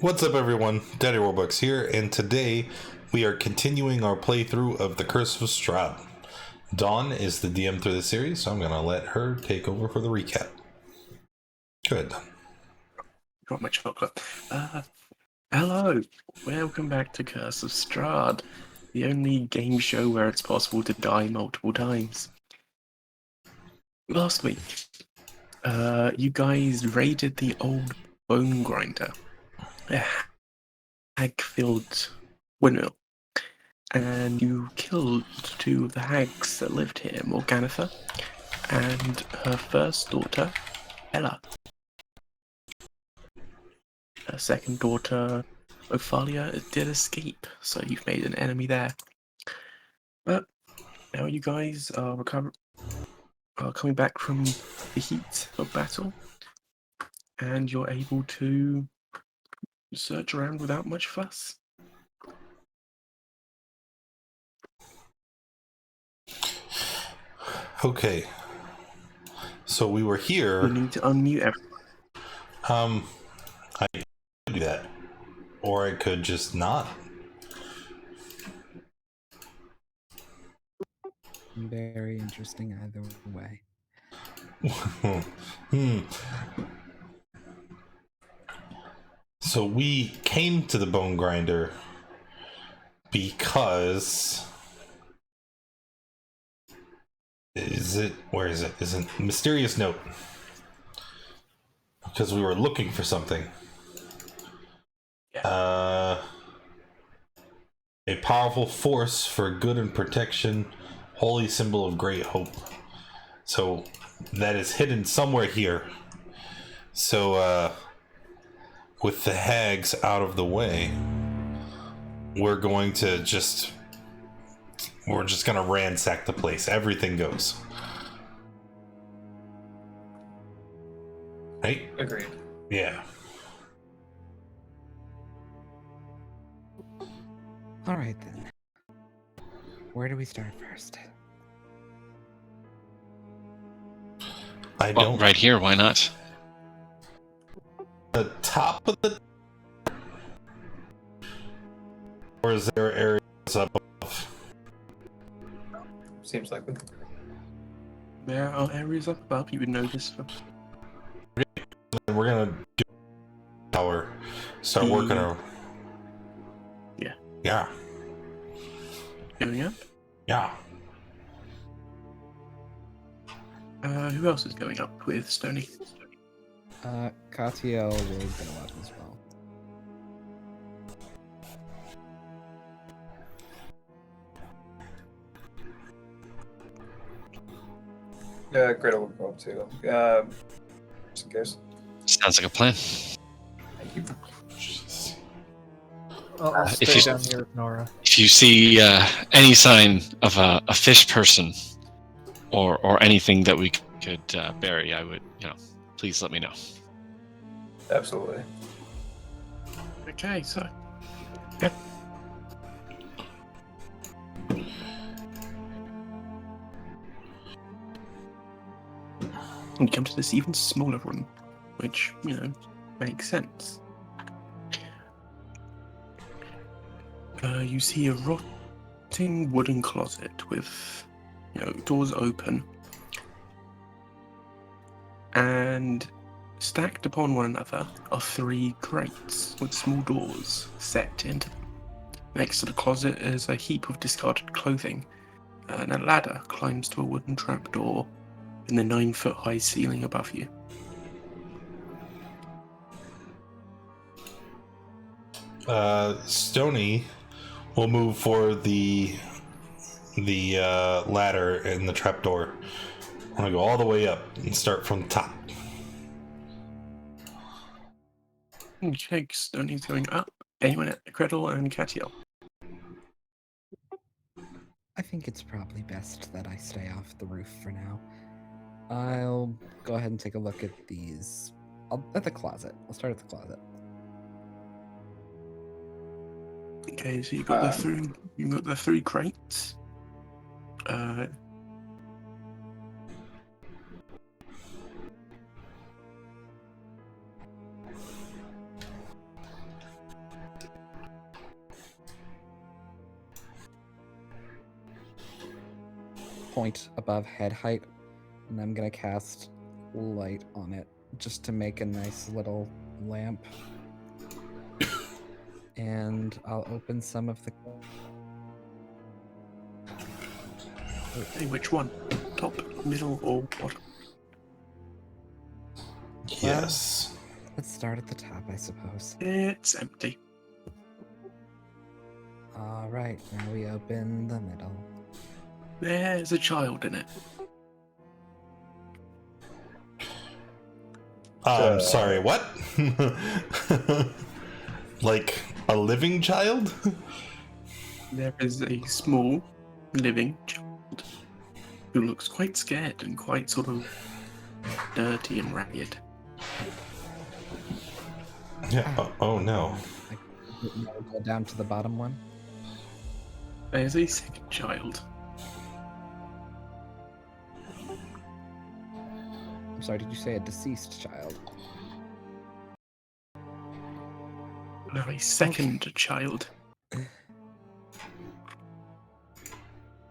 What's up, everyone? Daddy Robux here, and today we are continuing our playthrough of The Curse of Strahd. Dawn is the DM through the series, so I'm going to let her take over for the recap. Go ahead, Dawn. Got my chocolate. Hello, welcome back to Curse of Strahd, the only game show where it's possible to die multiple times. Last week, you guys raided the old bone grinder, a hag-filled windmill, and you killed two of the hags that lived here, Morganitha and her first daughter, Ella. Her second daughter, Ophalia, did escape, so you've made an enemy there. But now you guys are coming back from the heat of battle, and you're able to search around without much fuss. Okay. So we were here. You need to unmute everyone. I could do that. Or I could just not. Very interesting either way. So we came to the bone grinder because... Where is it? Is it mysterious note? Because we were looking for something. Yeah. A powerful force for good and protection, holy symbol of great hope. So that is hidden somewhere here. So with the hags out of the way, we're just gonna ransack the place. Everything goes. Right? Agreed. Yeah. All right then. Where do we start first? I Well, don't. right here, why not? The top of the. Or is there areas above? Seems like it. There are areas up above you would notice. We're gonna do tower. Start working on. Yeah. Yeah. Going up. Yeah. Who else is going up with Stony? Katiel will go up as well. Yeah, Gretel will go up too. Just in case. Sounds like a plan. Thank you. I'll if stay you- down here with Nora. If you see any sign of a fish person or anything that we could bury, I would, please let me know. Absolutely. Okay, so. Yeah. And you come to this even smaller room, which, makes sense. You see a rotting wooden closet with, doors open. And stacked upon one another are 3 crates with small doors set into them. Next to the closet is a heap of discarded clothing, and a ladder climbs to a wooden trapdoor in the 9-foot-high ceiling above you. Stony will move for the ladder and the trapdoor. I'm gonna go all the way up and start from the top. Okay, Stony's going up. Anyone at Gretel and Catiel? I think it's probably best that I stay off the roof for now. I'll go ahead and take a look at these. At the closet. I'll start at the closet. Okay, so you got the 3 crates. point above head height, and I'm gonna cast light on it just to make a nice little lamp. And I'll open some of the. Hey, which one? Top, middle, or bottom? Yes. Let's start at the top, I suppose. It's empty. All right, now we open the middle. There's a child in it. I'm sorry, what? Like a living child? There is a small, living child who looks quite scared and quite sort of dirty and ragged. Yeah. Oh no. Go down to the bottom one. There's a second child. I'm sorry, did you say a deceased child? No, a second child.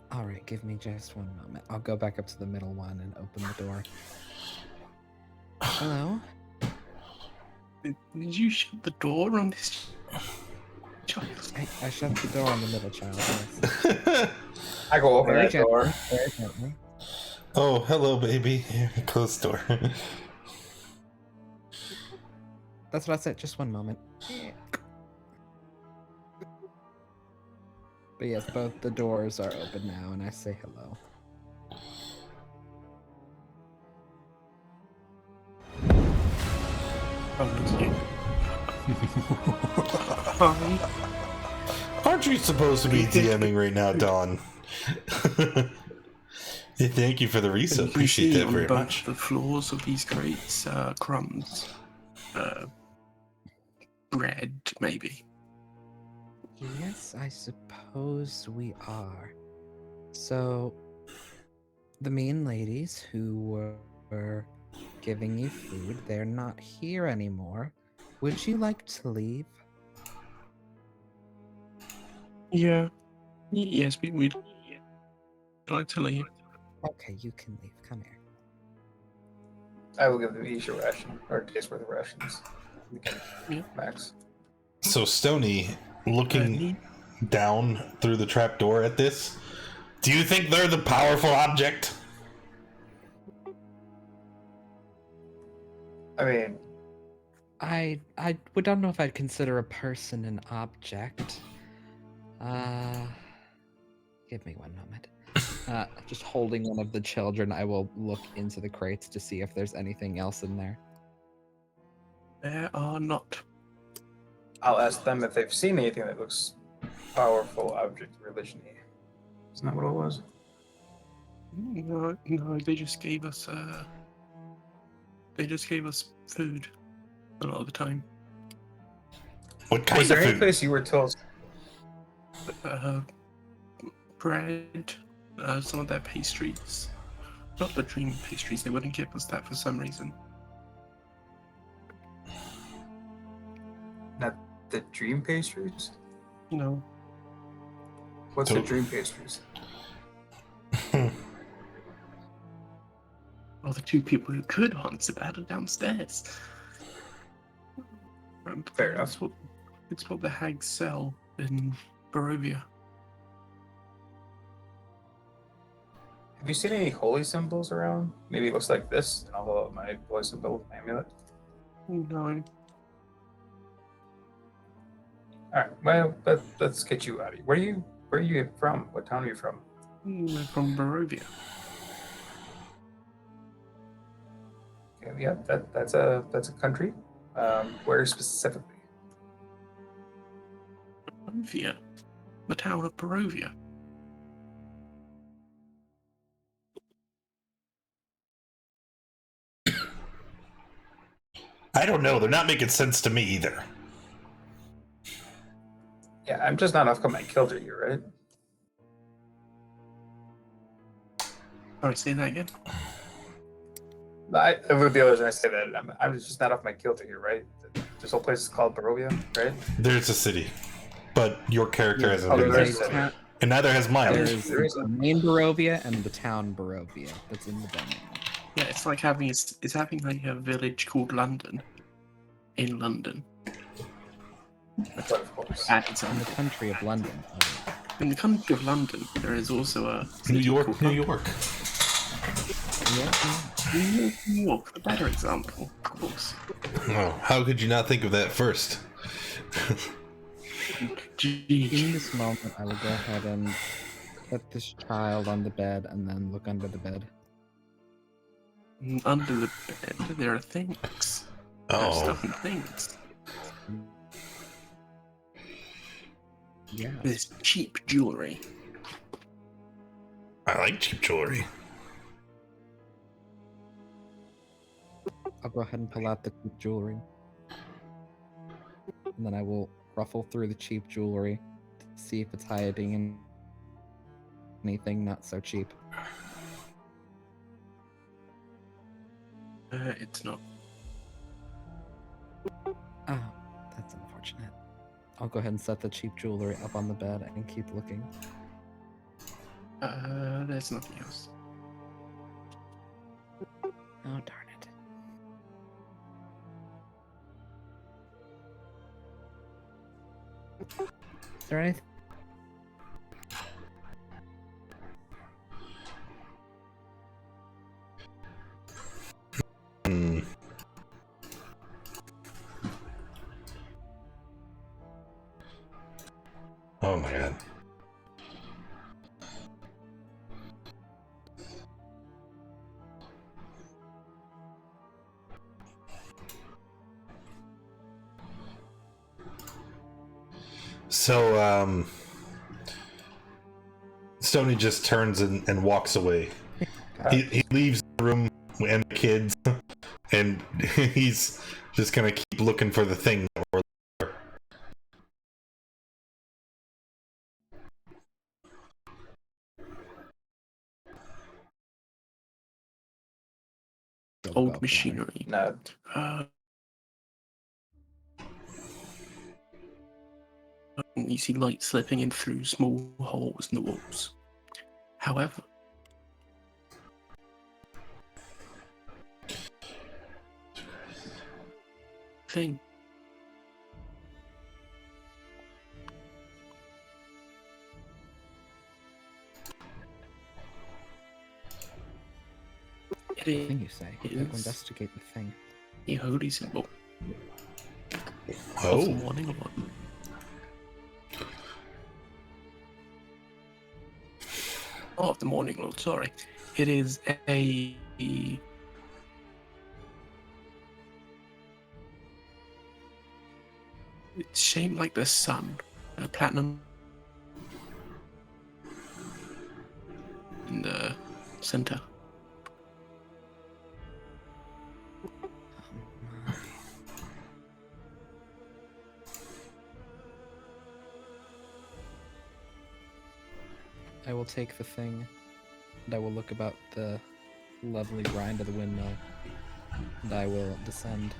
All right, give me just one moment. I'll go back up to the middle one and open the door. Hello? Did you shut the door on this child? I shut the door on the middle child. Yes. I go open Very that door. gently, very gently. Oh, hello, baby. Close the door. That's what I said. Just one moment. But yes, both the doors are open now, and I say hello. Aren't you supposed to be DMing right now, Dawn? Yeah, thank you for the And reset. you can Appreciate see that on very both much. the floors of these crates, crumbs, bread, maybe. Yes, I suppose we are. So, the mean ladies who were giving you food, they're not here anymore. Would you like to leave? Yeah. Yes, we'd like to leave. Okay, you can leave. Come here. I will give them each a ration, or a day's worth of rations. Yeah. Max. So, Stony, looking down through the trapdoor at this, do you think they're the powerful object? I mean, I don't know if I'd consider a person an object. Give me one moment. Just holding one of the children, I will look into the crates to see if there's anything else in there. There are not. I'll ask them if they've seen anything that looks powerful object religion. Isn't that what it was? No, they just gave us food a lot of the time. What kind Was there of any food? place you were told? Bread, some of their pastries. Not the dream pastries, they wouldn't give us that for some reason. Not the dream pastries? No. What's So- the dream pastries? Well, the two people who could answer that are downstairs. Fair enough. It's what the hags sell in Barovia. Have you seen any holy symbols around? Maybe it looks like this, and I'll hold up my holy symbol amulet. No. Alright, well, let's get you out of here. Where are you from? What town are you from? We're from Barovia. Okay, yeah, that's a country. Where specifically? Barovia. The town of Barovia. I don't know. They're not making sense to me either. Yeah, I'm just not off my kilter here, right? Sorry, say that again. With the others, when I say that, I'm just not off my kilter here, right? This whole place is called Barovia, right? There's a city, but your character hasn't Oh, been there's there. a city. And neither has mine. There There is is a- the main Barovia and the town Barovia that's in the domain. Yeah, it's like having it's having like a village called London in London. But of course. An In the example. country of London. In the country of London, there is also a New city York, called New London. York. New York, the better example, of course. Oh, how could you not think of that first? In this moment, I will go ahead and put this child on the bed and then look under the bed. Under the bed, there are things. There are Oh, stuff and things. Yeah. There's cheap jewelry. I like cheap jewelry. I'll go ahead and pull out the cheap jewelry. And then I will ruffle through the cheap jewelry to see if it's hiding anything not so cheap. It's not. Oh, that's unfortunate. I'll go ahead and set the cheap jewelry up on the bed and keep looking. There's nothing else. Oh, darn it. Is there anything? Hmm. Oh my god. So, Stoney just turns and walks away. He leaves the room and the kids, and he's just gonna keep looking for the thing that we're looking for. Old machinery. No. You see light slipping in through small holes in the walls. However, thing. It The is thing you say. it I will is- investigate the thing. a holy symbol of the Oh, Morning Lord. Oh, of the Morning Lord, sorry. It is a it's shaped like the sun, a platinum in the center. I will take the thing, and I will look about the lovely grind of the windmill, and I will descend.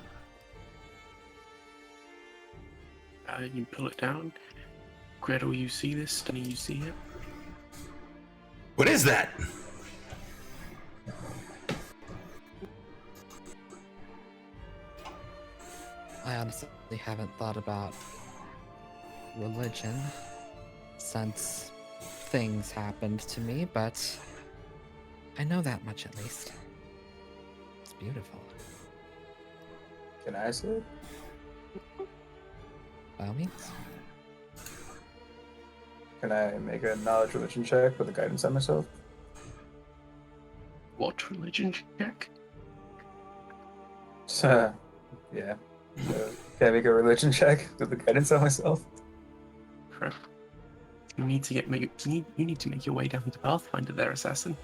You pull it down. Gretel, you see this? Stunny, you see it? what is that? I honestly haven't thought about religion since things happened to me, but I know that much at least. It's beautiful. Can I see it? By all means. Can I make a knowledge religion check with a guidance on myself? What religion check? Yeah. Can I make a religion check with the guidance on myself? Crap. You need to you need to make your way down to Pathfinder there, assassin.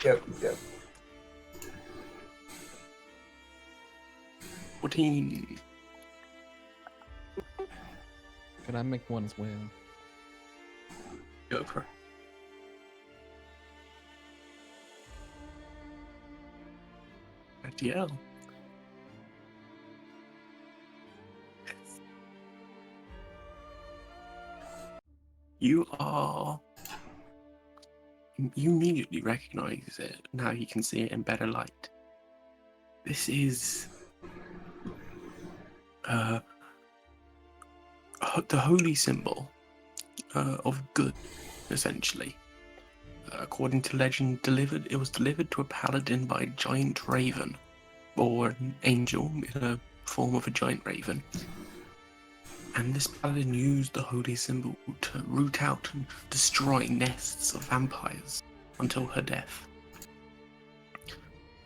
Yep. 14. Could I make one as well? Go for it. DL. You immediately recognize it. Now you can see it in better light. This is the holy symbol of good, essentially. According to legend, it was delivered to a paladin by a giant raven, or an angel in a form of a giant raven. And this paladin used the holy symbol to root out and destroy nests of vampires until her death.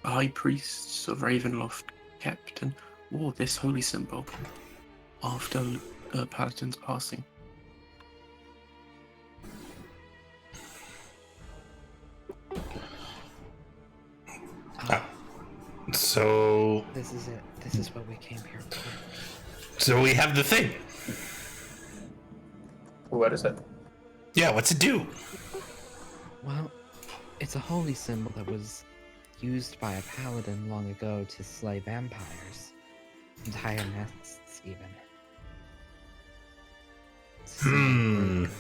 The high priests of Ravenloft kept and wore this holy symbol after the paladin's passing. So This is it. This is what we came here for. we have the thing. What is it? Yeah, what's it do? Well, it's a holy symbol that was used by a paladin long ago to slay vampires. Entire nests, even. So very good.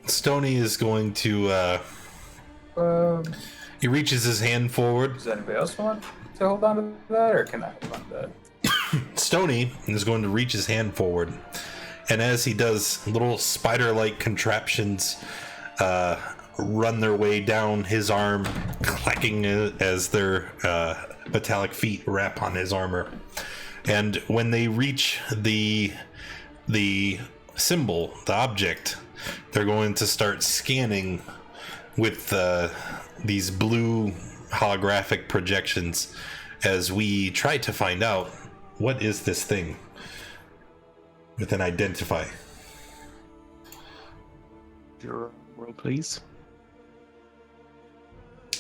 Stony is going to he reaches his hand forward. Does anybody else want to hold on to that, or can I hold on to that? Stony is going to reach his hand forward, and as he does, little spider-like contraptions run their way down his arm, clacking as their metallic feet wrap on his armor. And when they reach the symbol, the object, they're going to start scanning with these blue holographic projections as we try to find out what is this thing with an identify. Your roll, please.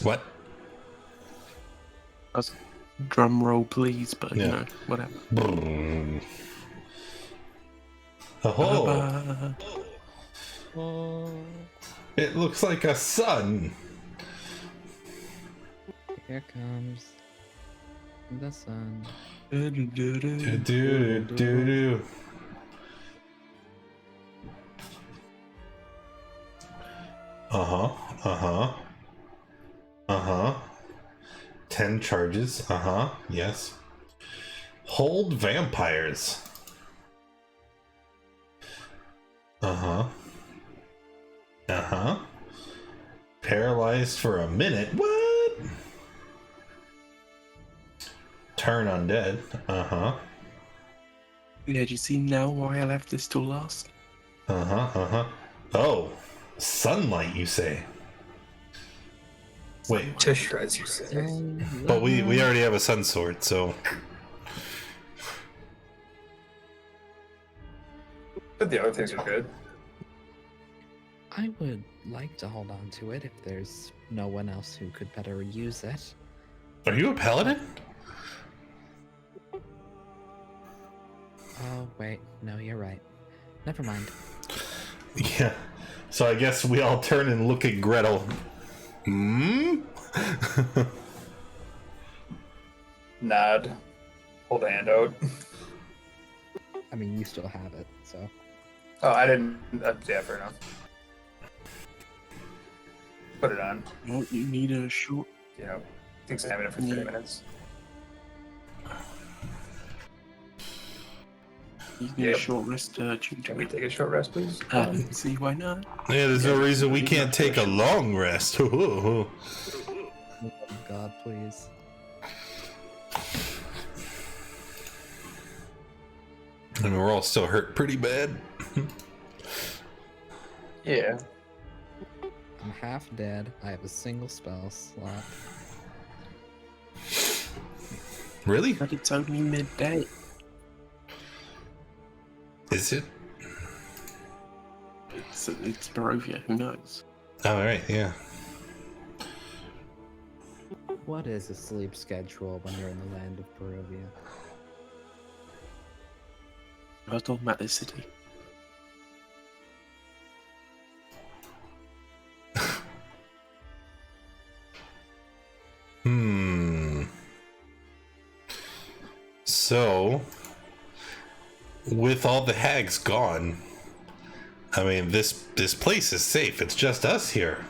What? Drum roll, please, but Yeah. you know, whatever. Oh, it looks like a sun. Here comes the sun. Do. Uh-huh. 10 charges. Yes. Hold vampires. Paralyzed for a minute. What? Turn undead. Yeah, do you see now why I left this till last? Oh, sunlight, you say? Wait, To shreds, you say. but we already have a sun sword, so But the other things are good. I would like to hold on to it if there's no one else who could better use it. are you a paladin? Oh, wait. No, you're right. Never mind. Yeah. So I guess we all turn and look at Gretel. Nod. Hold a hand out. I mean, you still have it, so. Oh, I didn't. Yeah, fair enough. Put it on. No, you need a short. You know, examine it for 30 minutes. You need Yep. a short rest. Can we take a short rest, please? See why not? Yeah, there's no reason we can't take a long rest. Oh, God, please. I mean, we're all still hurt pretty bad. Yeah. I'm half dead. I have a single spell slot. Really? But it's only midday. Is it? It's Barovia, who knows? All right, yeah. What is a sleep schedule when you're in the land of Barovia? I was talking about this city. So, with all the hags gone, I mean, this place is safe. It's just us here.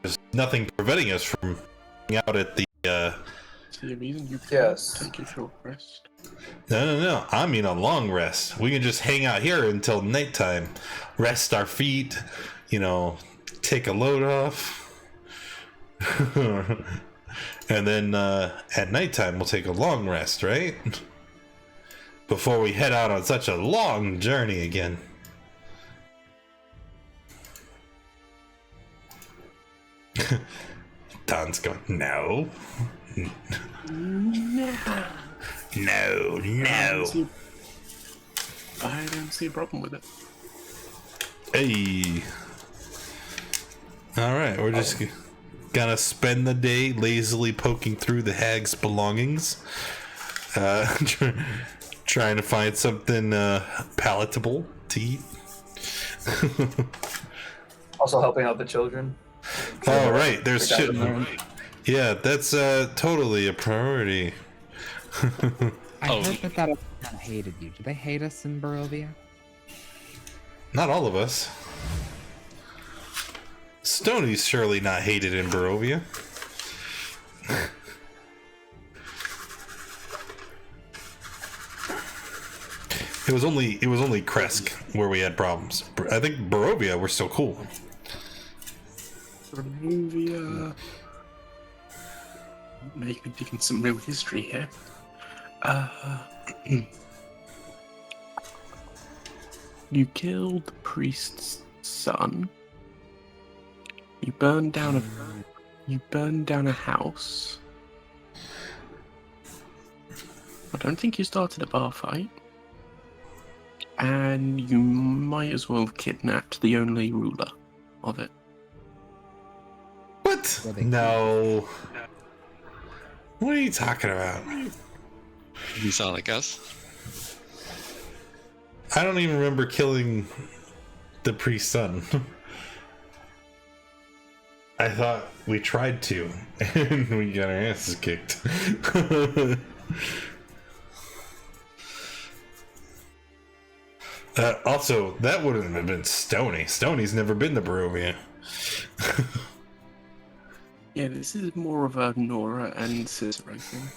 There's nothing preventing us from hanging out at the. See a reason you can't Yes. take a short rest. No. I mean a long rest. We can just hang out here until nighttime, rest our feet, take a load off, and then at nighttime we'll take a long rest, right? Before we head out on such a long journey again. Don's going, no. No. I don't see a problem with it. Hey. Alright, we're just gonna spend the day lazily poking through the hag's belongings. Trying to find something palatable to eat. Also helping out the children. Oh, right, there's We got shit. them. Yeah, that's totally a priority. I Oh. heard that everyone hated you. Do they hate us in Barovia? Not all of us. Stoney's surely not hated in Barovia. It was only Kresk where we had problems. I think Barovia we're still cool. Barovia. Make me digging some real history here. You killed the priest's son. You burned down a house. I don't think you started a bar fight. And you might as well have kidnapped the only ruler of it. What? Were they No. What are you talking about? You sound like us. I don't even remember killing the priest's son. I thought we tried to, and we got our asses kicked. Also, that wouldn't have been Stoney. Stoney's never been to Barovia. Yeah, this is more of a Nora and Cicero thing.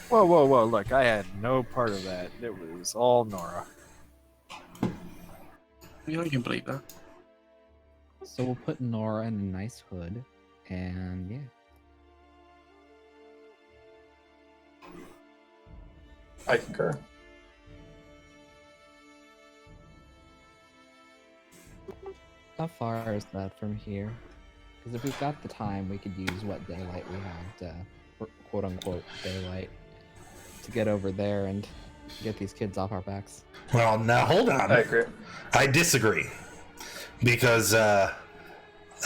Whoa. Look, I had no part of that. It was all Nora. Yeah, I can believe that. So we'll put Nora in a nice hood, and yeah. I concur. How far is that from here? Because if we've got the time, we could use what daylight we have to, quote unquote, daylight, to get over there and get these kids off our backs. Well, now hold on. I agree. I disagree. Because, I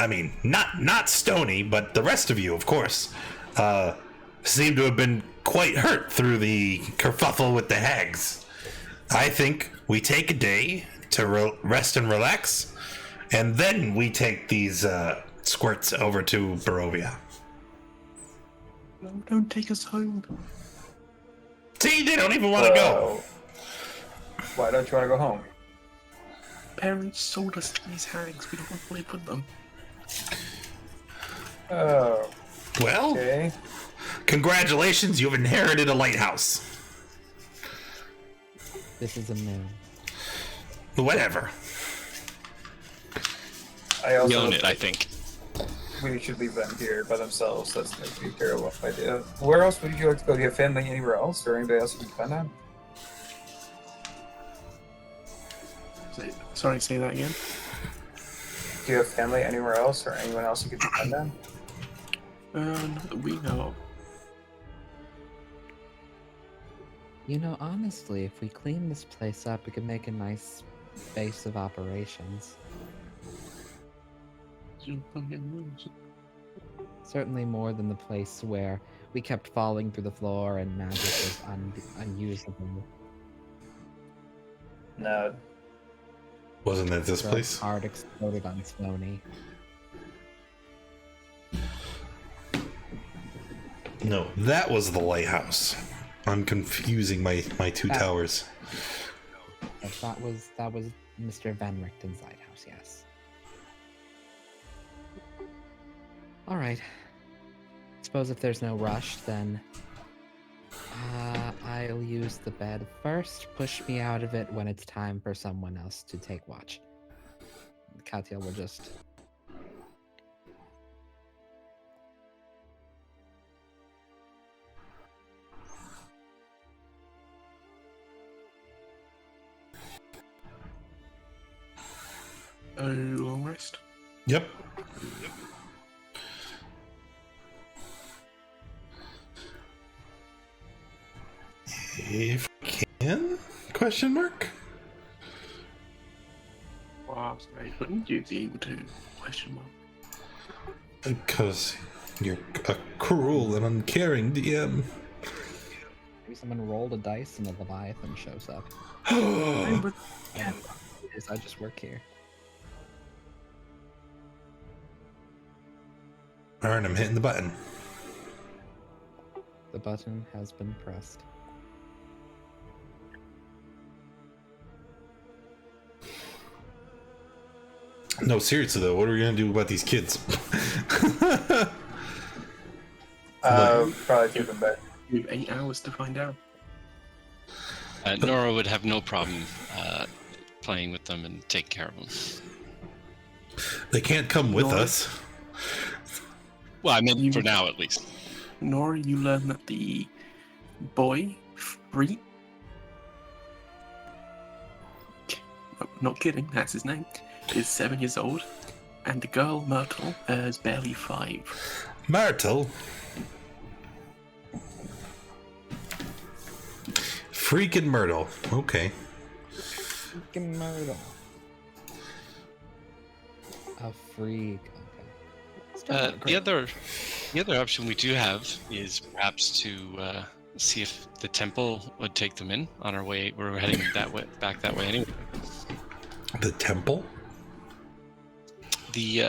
mean, not Stoney, but the rest of you, of course, seem to have been quite hurt through the kerfuffle with the hags. I think we take a day to rest and relax, and then we take these squirts over to Barovia. No, don't take us home. See, they don't even want to go. Why don't you want to go home? Parents sold us these hags. We don't want to live with them. Oh, Well, okay. congratulations, you've inherited a lighthouse. This is a moon. Whatever. I also We own it, I think. we should leave them here by themselves. That's going to be a terrible idea. Where else would you like to go? Do you have family anywhere else, or anybody else you can depend on? Sorry, say that again. Do you have family anywhere else, or anyone else you can depend on? Not that we know of. You know, honestly, if we clean this place up, we could make a nice base of operations. Certainly more than the place where we kept falling through the floor and magic was unusable. No. Wasn't that this The place? heart exploded on Stoney. No, that was the lighthouse. I'm confusing my two towers. but that was Mr. Van Richten's lighthouse, yes. Alright. Suppose if there's no rush, then I'll use the bed first. Push me out of it when it's time for someone else to take watch. Katia will just... Long rest. Yep. If I can? Question mark? Wow, sorry, wouldn't you be able to? Question mark. Because you're a cruel and uncaring DM. Maybe someone rolled a dice and a Leviathan shows up. But Yeah, I just work here. Alright, I'm hitting the button. The button has been pressed. No, seriously though, what are we gonna do about these kids? Probably keep them back. you have 8 hours to find out. Nora would have no problem playing with them and taking care of them. They can't come with Nora? us. Well, I mean, for now at least. Nora, you learn that the boy, Free... Not kidding, that's his name, is 7 years old, and the girl, Myrtle, is barely 5. Myrtle? Freaking Myrtle. Okay. Freaking Myrtle. A freak. Okay. Still not great. The other option we do have is perhaps to see if the temple would take them in on our way. We're heading back that way anyway. The temple? The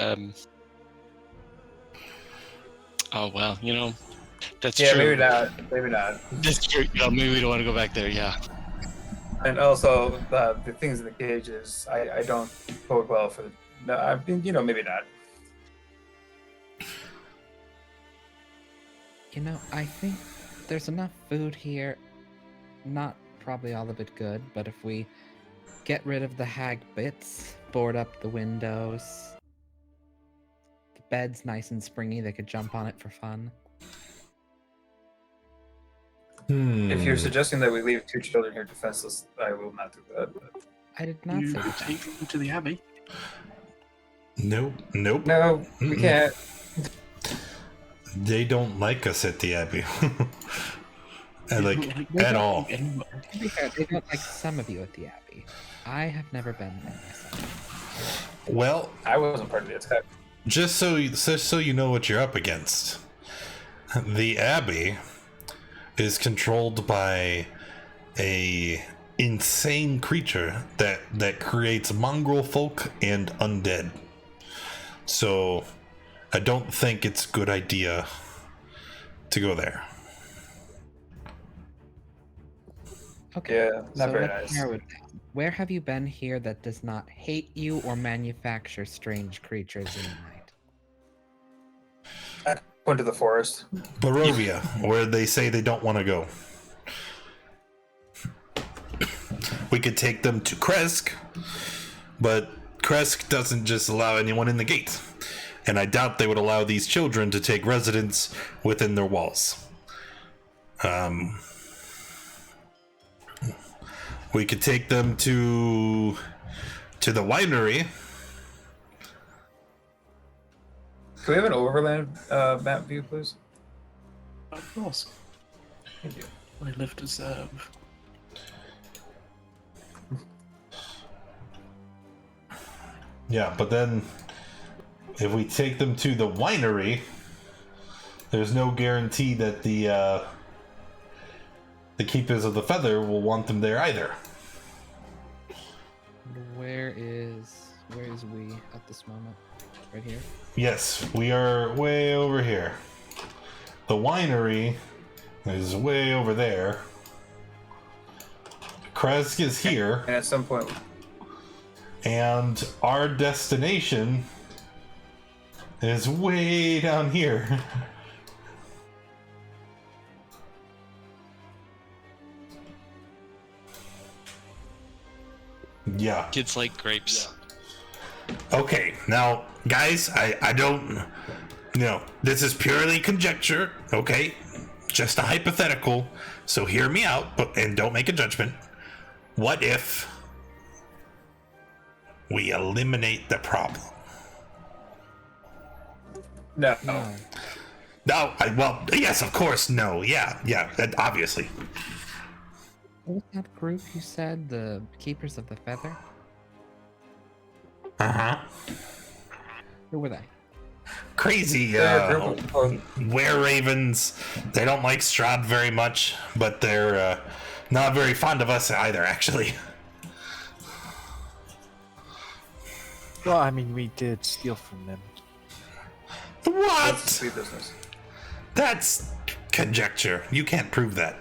oh well, that's Yeah, true. maybe not. Maybe not. That's true. Maybe we don't want to go back there. Yeah. And also, the things in the cages, I don't bode well for. No, I mean, maybe not. I think there's enough food here. Not probably all of it good, but if we get rid of the hag bits, board up the windows, the bed's nice and springy, they could jump on it for fun. If you're suggesting that we leave 2 children here defenseless, I will not do that. But... I did not You say that. take them to the Abbey. Nope. No, we Mm-mm. can't. They don't like us at the Abbey. And They like, don't like- they at don't all. To be fair, they don't like some of you at the Abbey. I have never been there myself. Well, I wasn't part of the attack. just so you know what you're up against. The Abbey is controlled by a insane creature that creates mongrel folk and undead. So I don't think it's a good idea to go there. Okay. Yeah, not so very let's nice. narrow it down. Where have you been here that does not hate you or manufacture strange creatures in the night? Went to the forest. Barovia, where they say they don't want to go. We could take them to Kresk, but Kresk doesn't just allow anyone in the gate. And I doubt they would allow these children to take residence within their walls. We could take them to the winery. Can we have an overland map view, please? Of course. Thank you. I live to serve. Yeah, but then if we take them to the winery, there's no guarantee that the Keepers of the Feather will want them there either. Where is we at this moment? Right here? Yes, we are way over here. The winery is way over there. Kresk is here, And at some point, and our destination is way down here. Yeah. Kids like grapes. Okay, now, guys, I don't, this is purely conjecture, okay? Just a hypothetical, so hear me out, and don't make a judgment. What if we eliminate the problem? no. No. No, well, yes, of course, no, yeah, that, obviously. What was that group you said? The Keepers of the Feather? Uh-huh. Who were they? Crazy, They're a group of- were-ravens. They don't like Strahd very much, but they're not very fond of us either, actually. Well, I mean, we did steal from them. That's What? sweet business. That's conjecture. You can't prove that.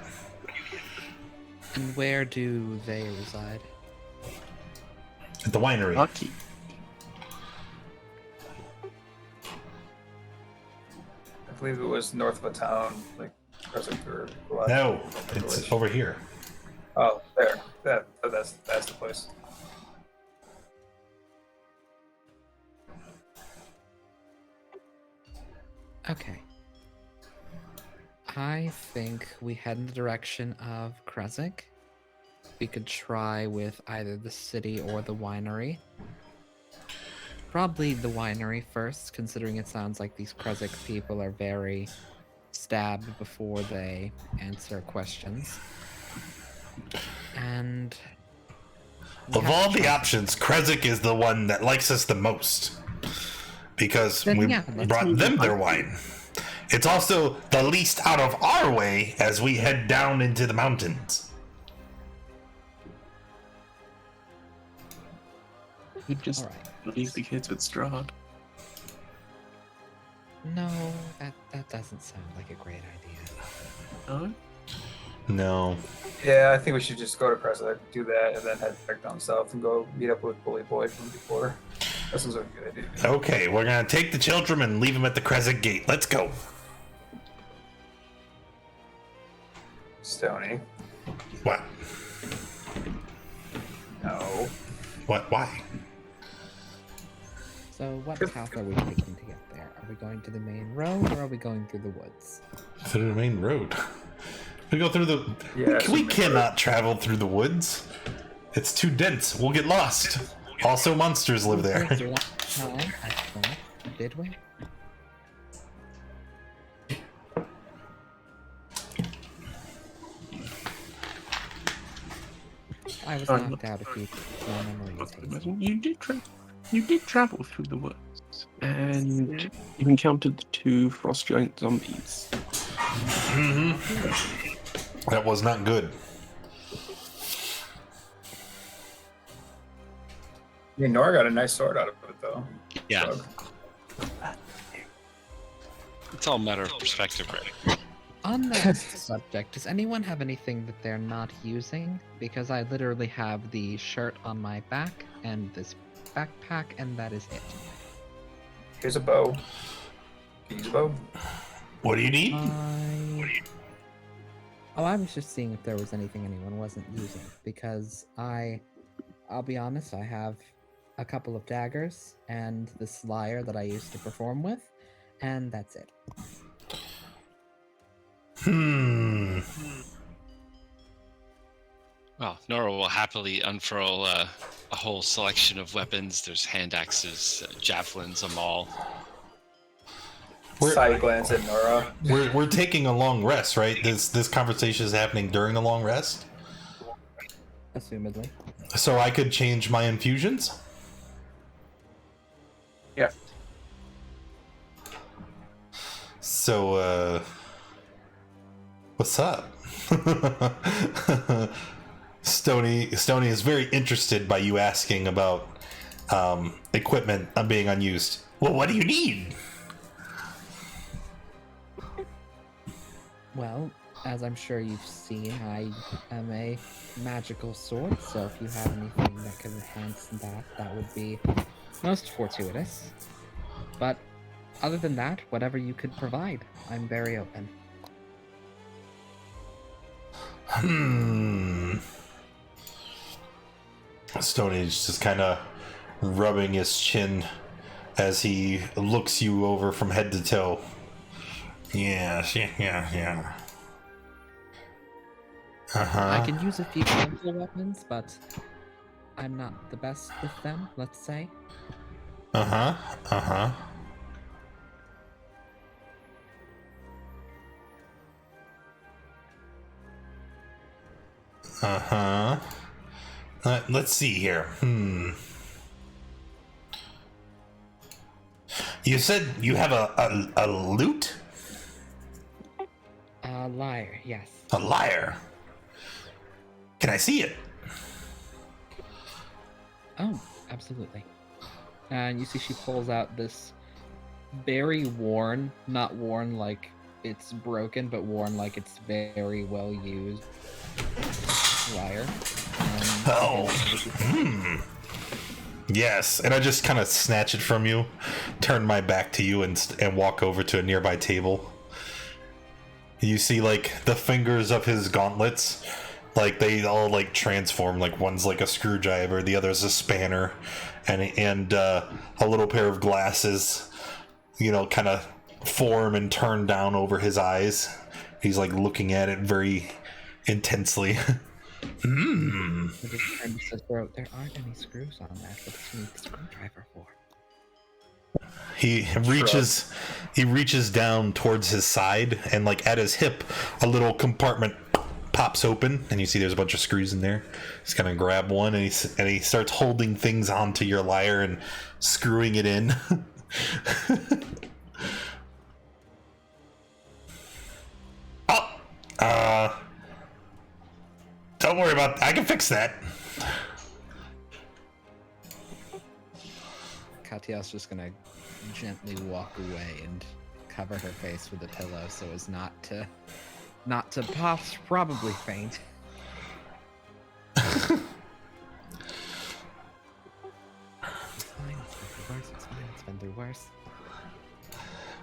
And where do they reside? At the winery. Lucky. I believe it was north of a town, like Crescent or No, it's over here. Oh, there. That's the place. Okay. I think we head in the direction of Krezik. We could try with either the city or the winery. Probably the winery first, considering it sounds like these Krezik people are very stabbed before they answer questions. And we Of have all to the try- options, Krezik is the one that likes us the most. Because Then we yeah, let's brought do them the their wine. It's also the least out of our way as we head down into the mountains. You just Alright. leave the kids with Strahd. No, that doesn't sound like a great idea. No? No. Yeah, I think we should just go to Crescent, do that, and then head back down south and go meet up with Bully Boy from before. That sounds like a good idea. Okay, we're gonna take the children and leave them at the Krezik gate. Let's go. Stony. What? No. What? Why? So what path are we taking to get there? Are we going to the main road or are we going through the woods? Through the main road. We go through the. Yeah, it's we the main cannot travel through the woods. It's too dense. We'll get lost. Also, monsters live there. Last time, I thought, did we? I was Sorry, knocked out a few times. My memory is hazy. You did travel through the woods, and you encountered the two frost giant zombies. That was not good. I mean, Nora got a nice sword out of it, though. Yeah, Bug. it's all a matter of perspective, right? On that subject, does anyone have anything that they're not using? Because I literally have the shirt on my back and this backpack, and that is it. Here's a bow. Can you use a bow? What do you need? Oh, I was just seeing if there was anything anyone wasn't using, because I'll be honest, I have a couple of daggers and this lyre that I used to perform with, and that's it. Well, Nora will happily unfurl a whole selection of weapons. There's hand axes, javelins, a maul. We're- Side glance at Nora. We're taking a long rest, right? This conversation is happening during the long rest. Assumedly. So I could change my infusions? Yeah. So, what's up? Stony is very interested by you asking about equipment being unused. Well, what do you need? Well, as I'm sure you've seen, I am a magical sword, so if you have anything that could enhance that, that would be most fortuitous. But other than that, whatever you could provide, I'm very open. Stone Age just kind of rubbing his chin as he looks you over from head to toe. Yeah. I can use a few gentle weapons, but I'm not the best with them, let's say. Uh-huh. Let's see here. You said you have a lute? Liar, yes. A lyre. Can I see it? Oh, absolutely. And you see she pulls out this very worn, not worn like it's broken, but worn like it's very well used lyre. Yes, and I just kind of snatch it from you, turn my back to you, and walk over to a nearby table. You see, like, the fingers of his gauntlets, like, they all, like, transform. Like, one's like a screwdriver, the other's a spanner, and a little pair of glasses, you know, kind of form and turn down over his eyes. He's, like, looking at it very intensely. It just turned to his throat. There aren't any screws on that. What does he need the screwdriver for? He reaches down towards his side, and like at his hip, a little compartment pops open, and you see there's a bunch of screws in there. He's gonna grab one, and he starts holding things onto your lyre and screwing it in. Don't worry about. I can fix that. Katia's just gonna gently walk away and cover her face with a pillow so as not to probably faint. It's fine. It's been through worse.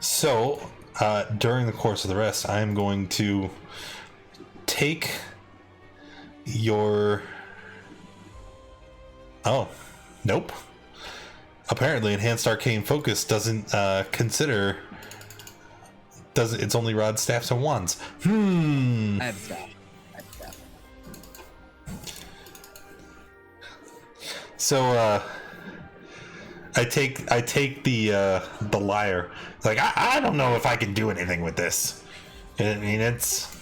So, during the course of the rest, I am going to take your... Oh, nope. Apparently, Enhanced Arcane Focus doesn't consider... It's only rods, staffs, and wands. I have staff. So, I take the lyre. Like, I don't know if I can do anything with this. I mean, it's...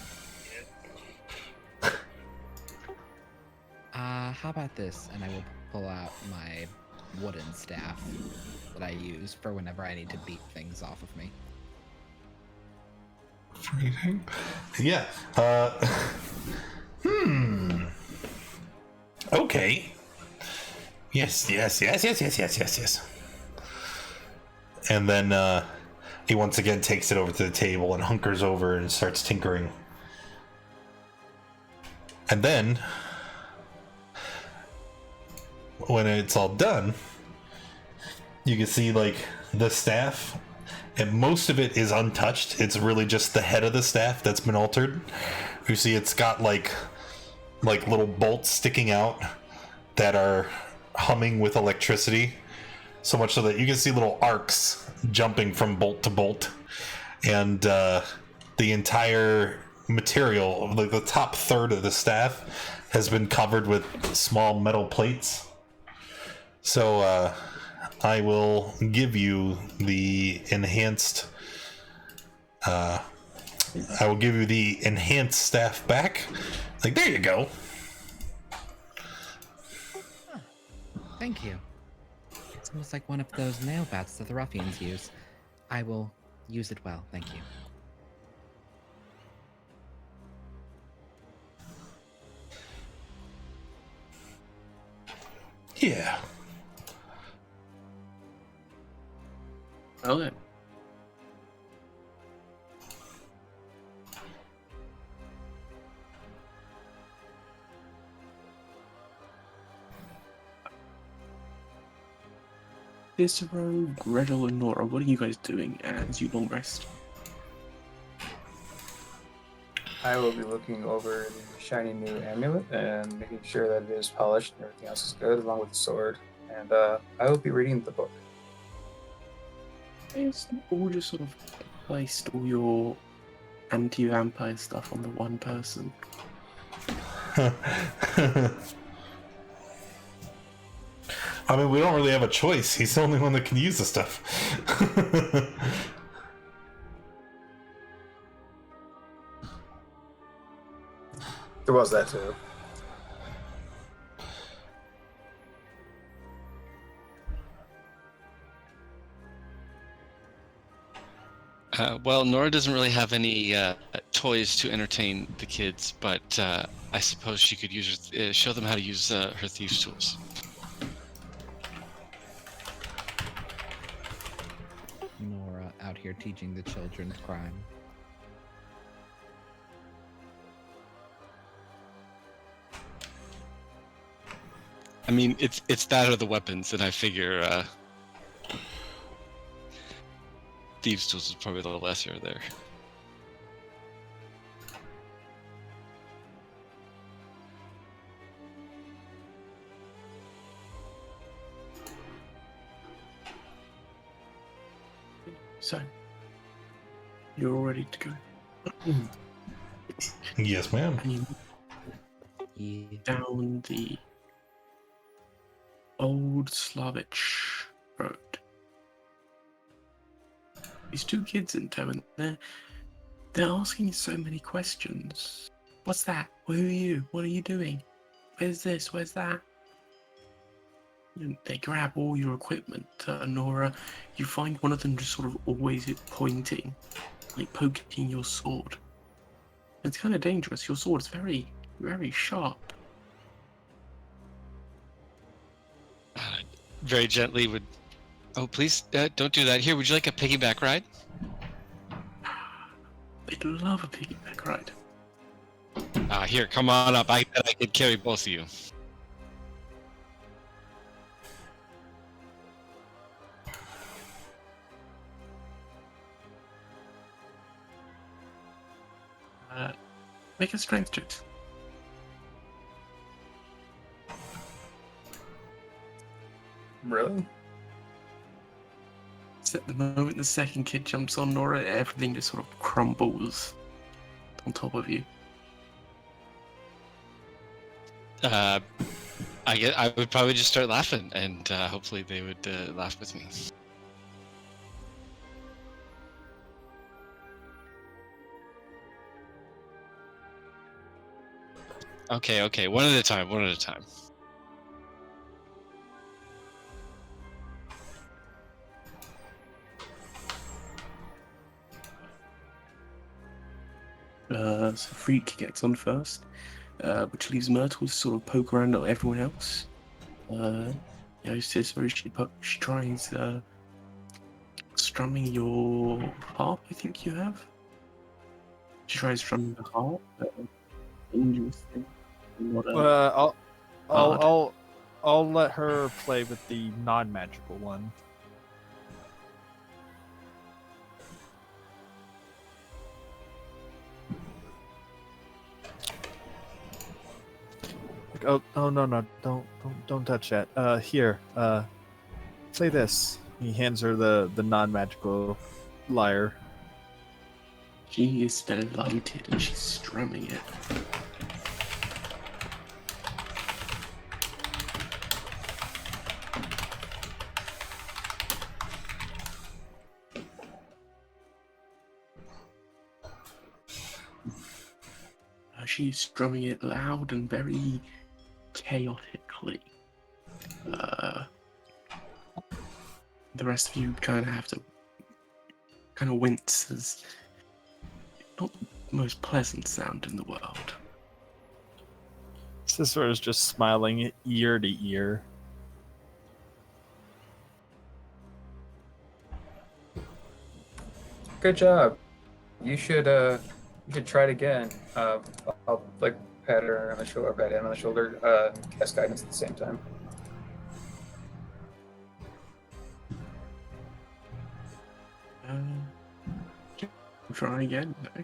How about this? And I will pull out my wooden staff that I use for whenever I need to beat things off of me. Yeah. Okay. Yes. And then he once again takes it over to the table and hunkers over and starts tinkering. And then, when it's all done, you can see like the staff, and most of it is untouched. It's really just the head of the staff that's been altered. You see it's got like little bolts sticking out that are humming with electricity, so much so that you can see little arcs jumping from bolt to bolt. And the entire material, like the top third of the staff, has been covered with small metal plates. So I will give you the enhanced staff back. Like, there you go. Thank you. It's almost like one of those nail bats that the ruffians use. I will use it well, thank you. Yeah. Okay. Cicero, Gretel, and Nora, what are you guys doing as you long rest? I will be looking over the shiny new amulet and making sure that it is polished and everything else is good, along with the sword. And I will be reading the book. It's all just sort of placed all your anti-vampire stuff on the one person. I mean, we don't really have a choice. He's the only one that can use the stuff. There was that too. Well, Nora doesn't really have any toys to entertain the kids, but I suppose she could use show them how to use her thieves' tools. Nora out here teaching the children crime. I mean, it's that or the weapons, and I figure thieves' tools is probably the lesser there. So, you're all ready to go. Yes, ma'am. And you Yeah. down the old Slavic road. These two kids in tow, and they're asking so many questions. What's that? Who are you? What are you doing? Where's this? Where's that? And they grab all your equipment, Nora. You find one of them just sort of always pointing, like poking your sword. It's kind of dangerous. Your sword is very, very sharp. Very gently would. Oh, please don't do that. Here, would you like a piggyback ride? They'd love a piggyback ride. Here, come on up. I bet I could carry both of you. Make a strength check. Really? So at the moment the second kid jumps on Nora, everything just sort of crumbles on top of you. I would probably just start laughing, and hopefully they would laugh with me. Okay, one at a time, one at a time. So Freak gets on first, which leaves Myrtle to sort of poke around at everyone else. Cicero, she tries strumming your harp, I think you have. She tries strumming the harp. Dangerous thing. Not I'll let her play with the non-magical one. Oh no, don't touch that. Here, play this. He hands her the non-magical lyre. She is delighted and she's strumming it. She's strumming it loud and very chaotically. The rest of you kind of have to kind of wince as not the most pleasant sound in the world. Cicero is just smiling ear to ear. Good job. You should try it again. I'll like pat her on the shoulder, pat him on the shoulder, cast guidance at the same time. try again. No.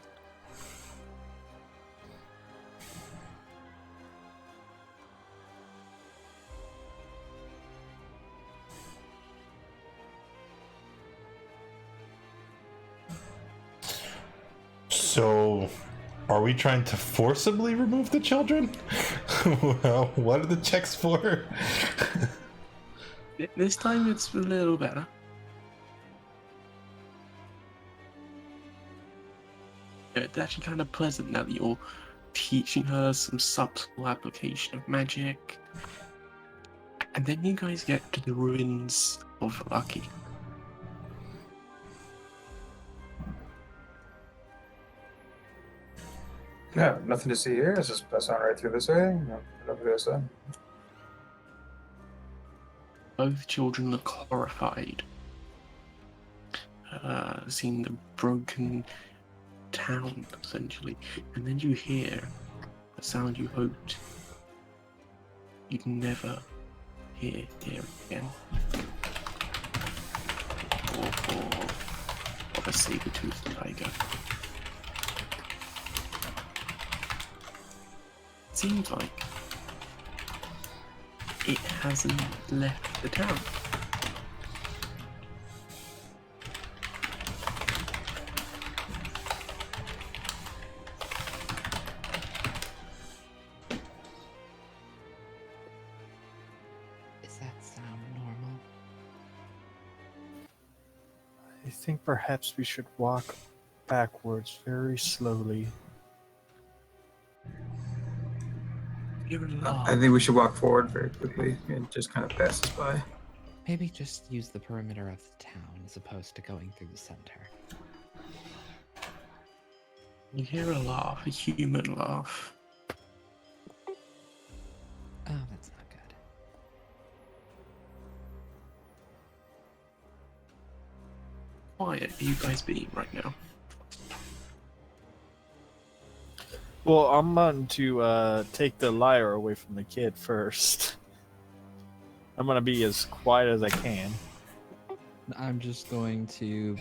So, are we trying to forcibly remove the children? Well, what are the checks for? This time it's a little better. It's actually kind of pleasant now that you're teaching her some subtle application of magic. And then you guys get to the ruins of Lucky. No, nothing to see here. Let's just pass on right through this way. No, head over this side. Both children look horrified. Seeing the broken town, essentially. And then you hear a sound you hoped you'd never hear again. Of a saber-toothed tiger. It seems like it hasn't left the town. Is that sound normal? I think perhaps we should walk backwards very slowly. You're I alive. think we should walk forward very quickly and just kind of pass us by. Maybe just use the perimeter of the town as opposed to going through the center. You hear a laugh, a human laugh. Oh, that's not good. Quiet are you guys being right now? Well, I'm going to take the lyre away from the kid first. I'm going to be as quiet as I can. I'm just going to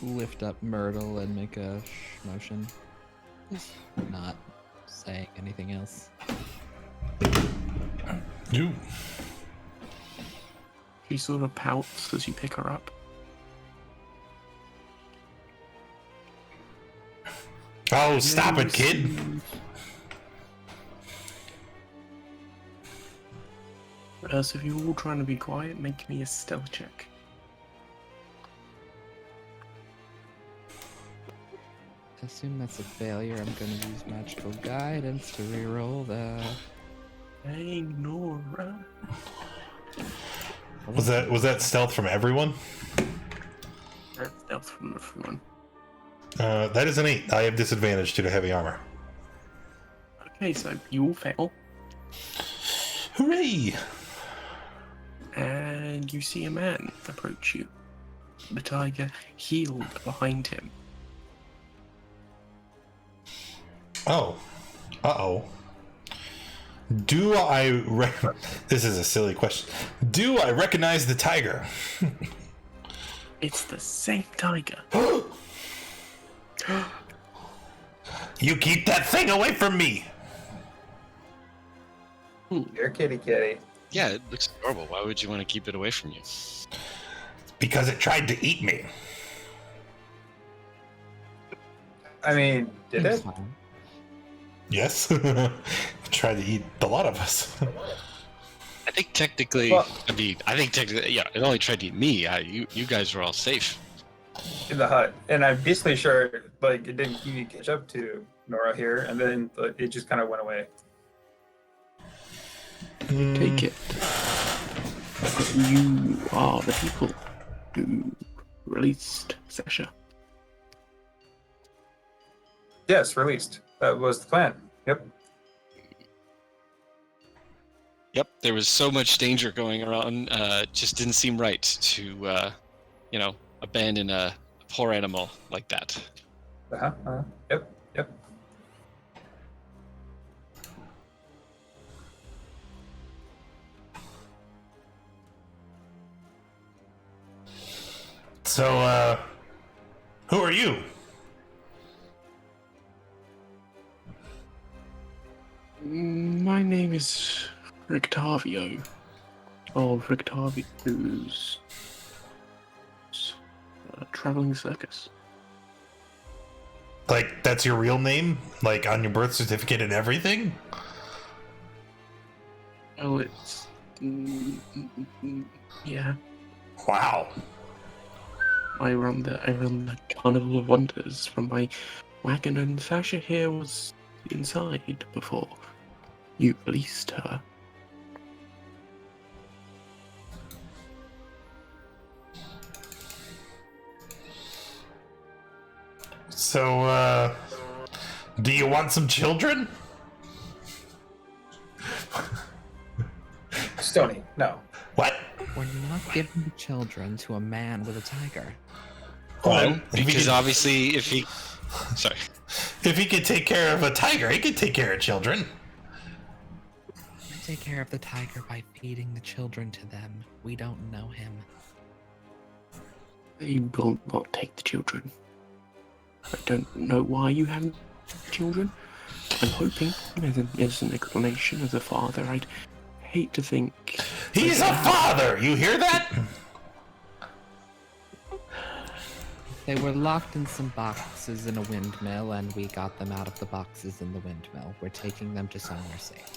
lift up Myrtle and make a motion. Just not saying anything else. You. She sort of pouts as you pick her up. Oh, stop it, kid! So if you're all trying to be quiet, make me a stealth check. Assume that's a failure. I'm going to use magical guidance to reroll the. Hey, Nora. Was that stealth from everyone? That's stealth from everyone. That is an 8. I have disadvantage due to heavy armor. Okay, so you all fail, Hooray! and you see a man approach you. The tiger healed behind him. Oh. Uh-oh. Do I This is a silly question. Do I recognize the tiger? It's the same tiger. You keep that thing away from me! You're kitty. Yeah, it looks adorable. Why would you want to keep it away from you? Because it tried to eat me. I mean, did it? Fine. Yes. It tried to eat a lot of us. I think technically, Well- yeah, it only tried to eat me. You guys were all safe. In the hut, and I'm basically sure like it didn't even catch up to Nora here, and then like, it just kind of went away. Take it. You are the people who released Sasha. Yes, released. That was the plan. Yep. Yep, there was so much danger going around. It just didn't seem right to, abandon a poor animal like that. Yep. So, Who are you? My name is Rictavio. Of Rictavio's traveling circus. Like, that's your real name? Like, on your birth certificate and everything? Oh, it's yeah. Wow. I run the Carnival of Wonders from my wagon, and Sasha here was inside before you released her. So, do you want some children? Stony, no. What? We're not giving children to a man with a tiger. Well, Because obviously, if he, sorry, if he could take care of a tiger, he could take care of children. We take care of the tiger by feeding the children to them. We don't know him. They will not take the children. I don't know why you haven't children. I'm hoping, as an explanation, as a father, I'd hate to think... He's a father! You hear that? They were locked in some boxes in a windmill, and we got them out of the boxes in the windmill. We're taking them to somewhere safe.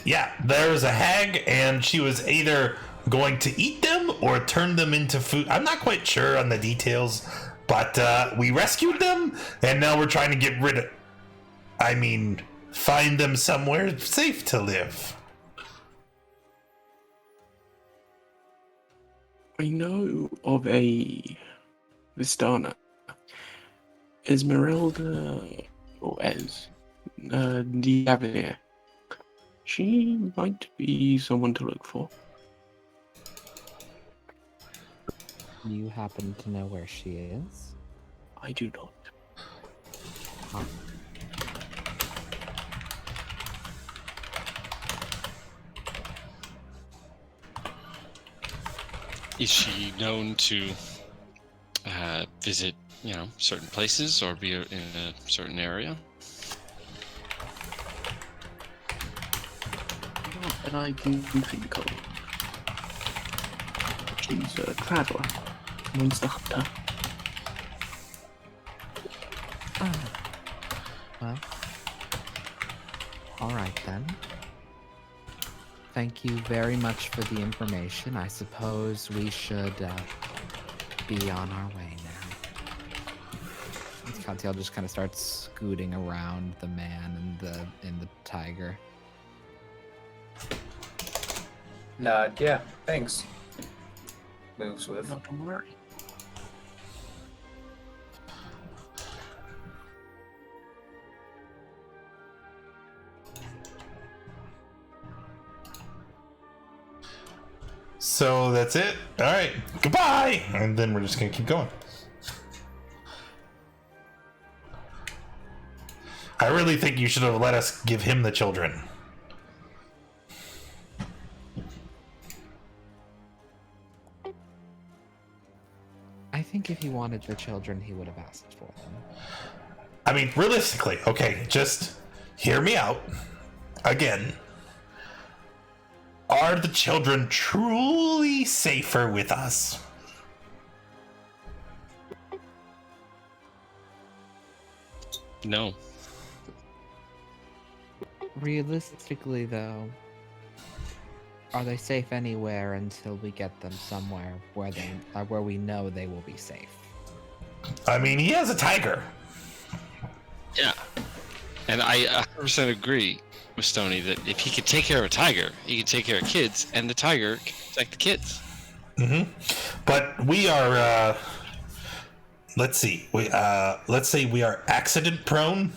Yeah, there was a hag, and she was either going to eat them or turn them into food. I'm not quite sure on the details, but we rescued them, and now we're trying to get rid of... find them somewhere safe to live. I know of a Vistana, Esmeralda, or Diavenir. She might be someone to look for. You happen to know where she is? I do not. Huh. is she known to visit, certain places or be in a certain area? Not that I can think of. She's a traveller, monster hunter. Well, alright then. Thank you very much for the information. I suppose we should be on our way now. Cantiel just kind of starts scooting around the man and the tiger. Nod, yeah, thanks. Moves with. Not to worry. So that's it. All right, goodbye. And then we're just gonna keep going. I really think you should have let us give him the children. I think if he wanted the children, he would have asked for them. I mean, realistically, okay, just hear me out. Again, are the children truly safer with us? No. Realistically, though, are they safe anywhere until we get them somewhere where we know they will be safe? I mean, he has a tiger. Yeah. And I 100% agree with Stoney that if he could take care of a tiger, he could take care of kids, and the tiger can protect the kids. Mm-hmm. But we are, let's see, let's say we are accident prone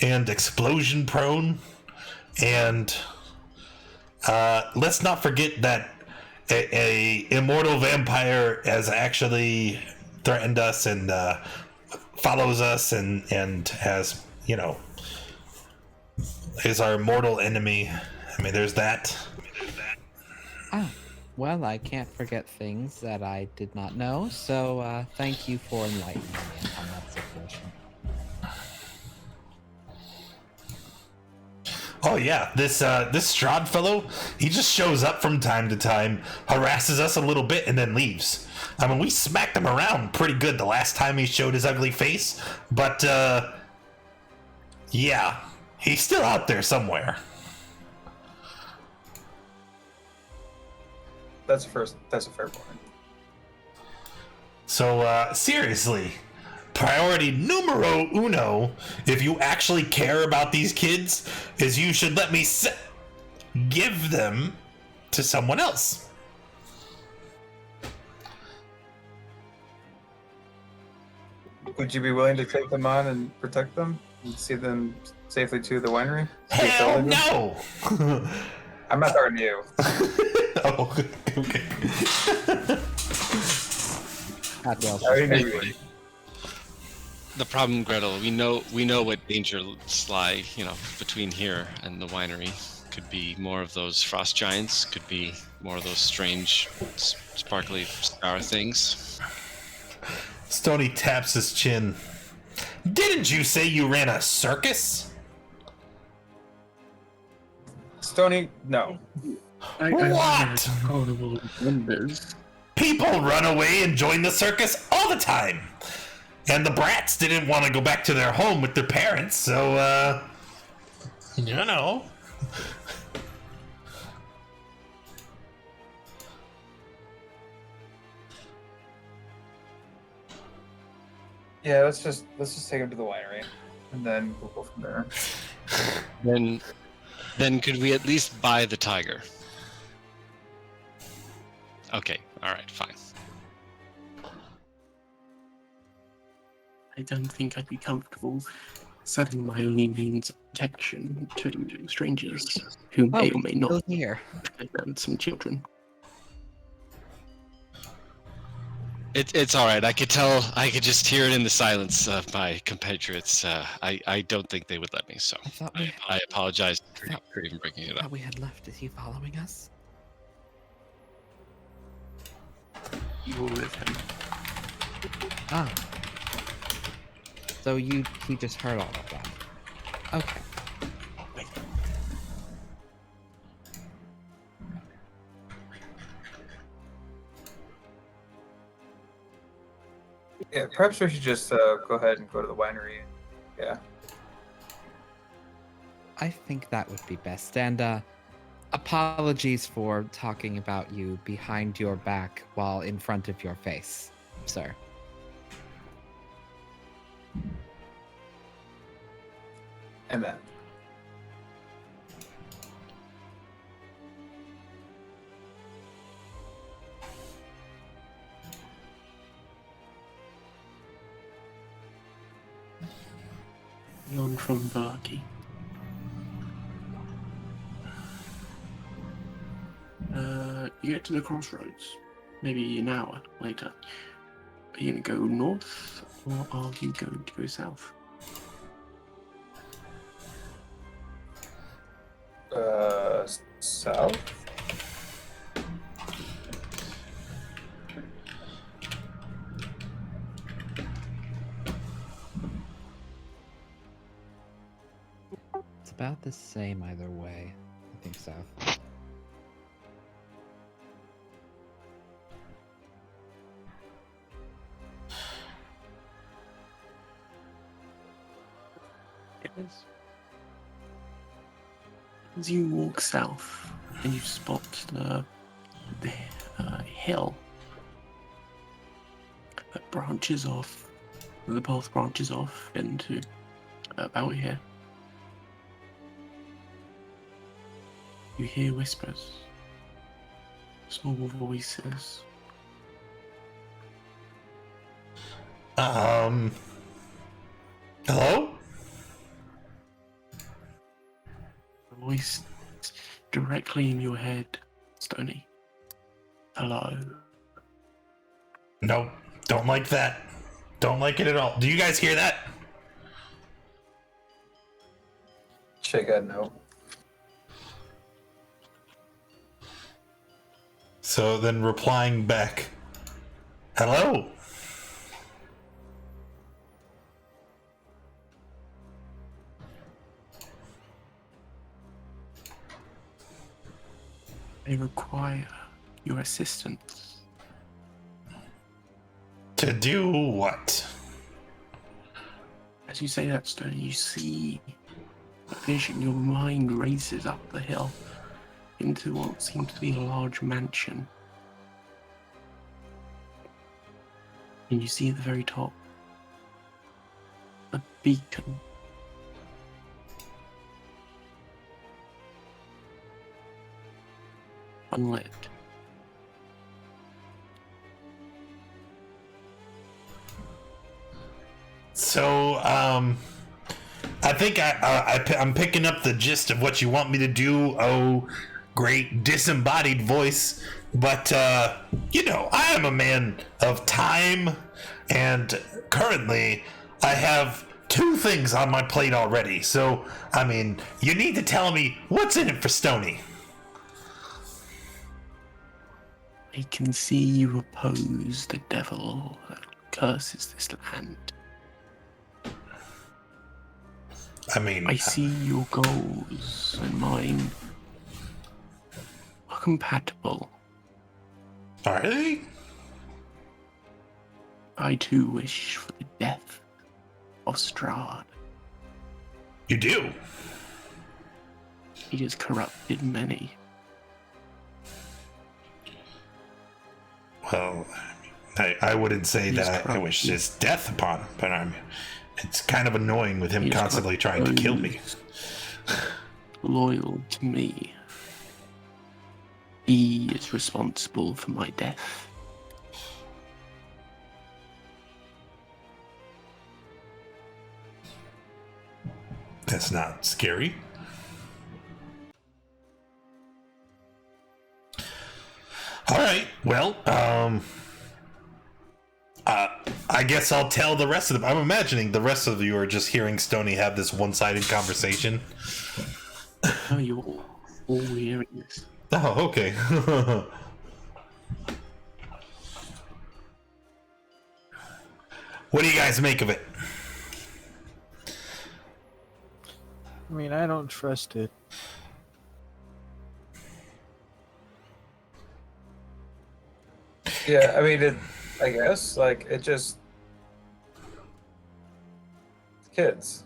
and explosion prone, and let's not forget that a immortal vampire has actually threatened us and follows us and has, is our mortal enemy. I mean, there's that. Ah, Well, I can't forget things that I did not know, so thank you for enlightening me on that situation. Oh yeah, this Strahd fellow, he just shows up from time to time, harasses us a little bit, and then leaves. I mean, we smacked him around pretty good the last time he showed his ugly face, but yeah, he's still out there somewhere. That's a fair point. So seriously, priority numero uno, if you actually care about these kids, is you should let me give them to someone else. Would you be willing to take them on and protect them and see them safely to the winery? See if they'll Hell leave them? no! I'm not talking to you. Oh, okay. Atwell's I already just- knew you would. The problem, Gretel, we know what dangers lie, between here and the winery. Could be more of those frost giants. Could be more of those strange, sparkly star things. Stony taps his chin. Didn't you say you ran a circus? Stony, no. I What? Carnival members. People run away and join the circus all the time. And the brats didn't want to go back to their home with their parents, so, you know. Yeah, let's just take him to the winery, and then we'll go from there. Then could we at least buy the tiger? Okay, all right, fine. I don't think I'd be comfortable selling my only means of protection to strangers who may or may not still here. and some children. It's all right. I could tell. I could just hear it in the silence of my compatriots. I don't think they would let me. So I thought we, I apologize for even bringing it up. thought we had left. Is he following us? You were with him. Ah. So he just heard all of that. Okay. Yeah, perhaps we should just go ahead and go to the winery. Yeah. I think that would be best. And apologies for talking about you behind your back while in front of your face, sir. Amen. None from Varki. You get to the crossroads, maybe an hour later. Are you gonna go north, or are you going to go south? South? It's about the same either way. I think so. It is. As you walk south, and you spot the hill that branches off. The path branches off into about here. You hear whispers, small voices. Hello? A voice directly in your head, Stony. Hello. No, don't like that. Don't like it at all. Do you guys hear that? Shake head no. So then replying back, hello. I require your assistance. To do what? As you say that, Stone, you see a vision. Your mind races up the hill into what seems to be a large mansion. And you see at the very top a beacon. Unlit. So, I think I'm picking up the gist of what you want me to do, oh great disembodied voice. But, you know, I am a man of time, and currently I have 2 things on my plate already. So, I mean, you need to tell me what's in it for Stony. I can see you oppose the devil that curses this land. I mean, I see your goals and mine are compatible. are they? I too wish for the death of Strahd. You do? He has corrupted many. Well, I wouldn't say He's that I wish his death upon him, but it's kind of annoying with him He's constantly trying to kill me. Loyal to me. He is responsible for my death. That's not scary. All right. Well, I guess I'll tell the rest of them. I'm imagining the rest of you are just hearing Stony have this one-sided conversation. Oh, you're all hearing this. Oh, okay. What do you guys make of it? I mean, I don't trust it. Yeah, I mean, I guess, like, it just... Kids.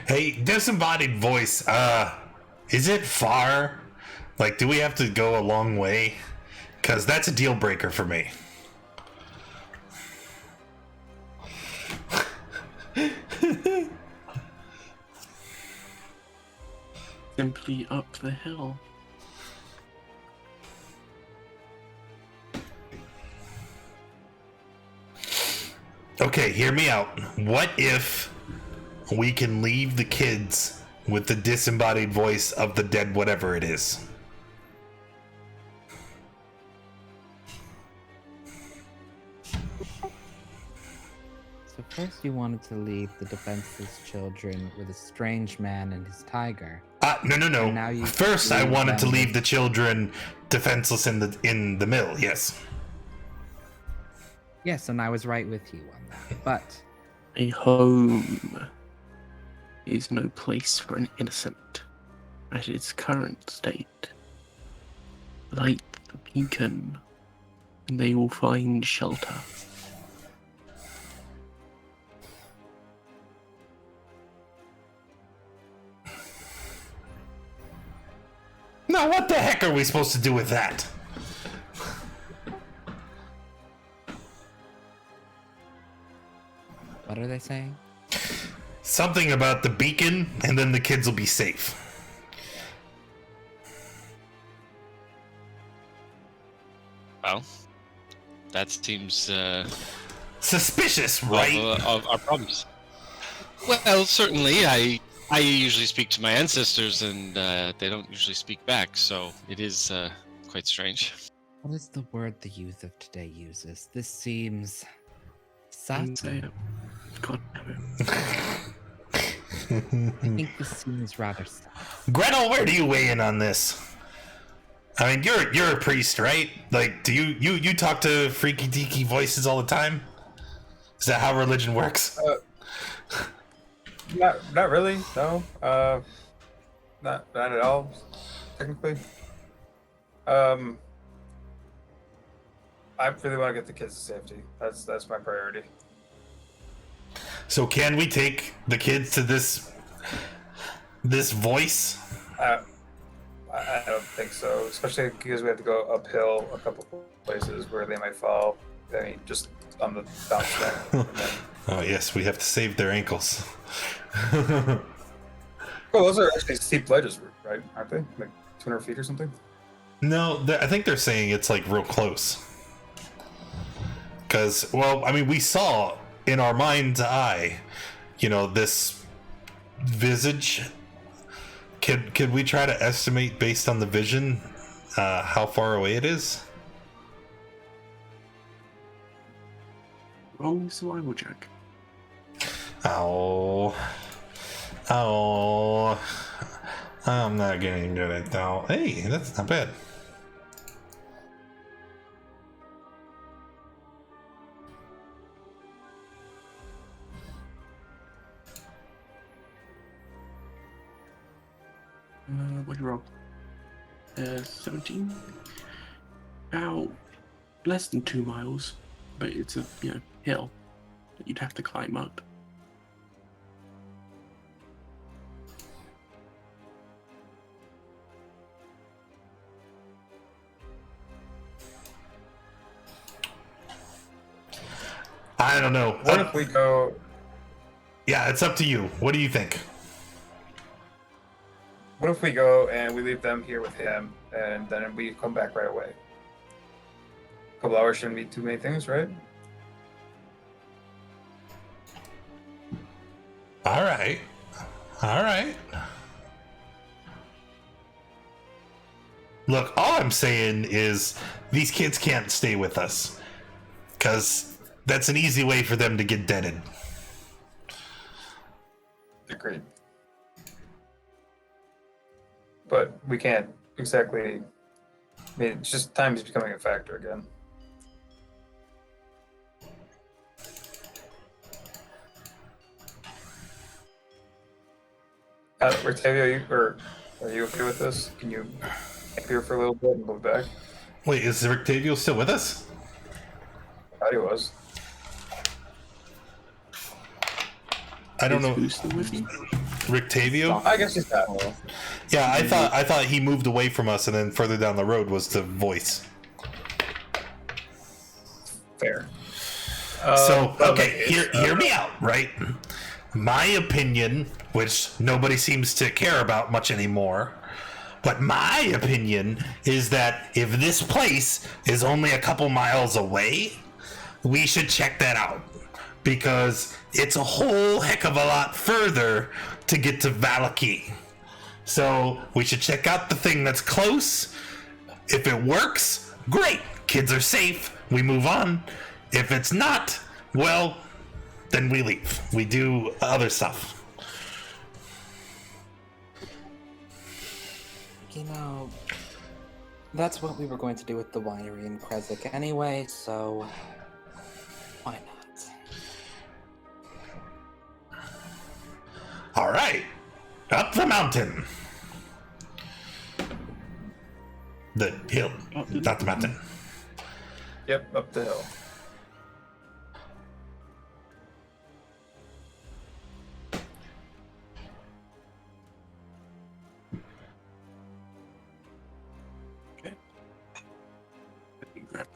Hey, disembodied voice, is it far? Like, do we have to go a long way? Because that's a deal breaker for me. Simply up the hill. Okay, hear me out. What if we can leave the kids with the disembodied voice of the dead whatever it is? So first you wanted to leave the defenseless children with a strange man and his tiger. No. And now you First, I leave wanted to them leave with- the children defenseless in the mill. Yes. Yes, and I was right with you on that. But A home is no place for an innocent at its current state. Light the beacon, and they will find shelter. Now, what the heck are we supposed to do with that? what are they saying? Something about the beacon, and then the kids will be safe. Well, that seems Suspicious, right? of our problems. Well, certainly, I usually speak to my ancestors, and they don't usually speak back, so it is quite strange. What is the word the youth of today uses? This seems And sus. say it. God damn it. I think this seems rather sus. Gretel, where do you weigh in on this? I mean, you're a priest, right? Like, do you talk to freaky deaky voices all the time? Is that how religion works? Not really. No. Not at all. Technically. Um, I really want to get the kids to safety. That's my priority. So can we take the kids to this voice? I don't think so, especially because we have to go uphill a couple places where they might fall. I mean, just on the bounce down. Oh yes, we have to save their ankles. Oh, those are actually steep ledges, right? Aren't they? Like 200 feet or something? No, I think they're saying it's like real close. Because, well, I mean, we saw in our mind's eye, this visage. Could we try to estimate based on the vision how far away it is? Roll me survival check. Oh, I'm not getting good at that. Hey, that's not bad. What'd you roll? 17. About less than 2 miles, but it's a hill that you'd have to climb up. I don't know. What if we go? Yeah, it's up to you. What do you think? What if we go and we leave them here with him, and then we come back right away? A couple hours shouldn't be too many things, right? All right. Look, all I'm saying is these kids can't stay with us, because that's an easy way for them to get deaded. Agreed. But we can't exactly. I mean, it's just time is becoming a factor again. Octavia, are you okay with this? Can you camp here for a little bit and move back? Wait, is Rictavio still with us? I thought he was. I don't know. Who's still with you? Rictavio? I guess he's not. Yeah, I thought he moved away from us, and then further down the road was the voice. Fair. So, But okay, hear me out, right? My opinion, which nobody seems to care about much anymore, but my opinion is that if this place is only a couple miles away, we should check that out. Because it's a whole heck of a lot further to get to Valaki. So we should check out the thing that's close. If it works, great. Kids are safe. We move on. If it's not, well, then we leave. We do other stuff. That's what we were going to do with the winery in Kresik anyway, so why not? All right. Up the mountain. The hill, not the mountain. Yep, up the hill. Okay. Let me grab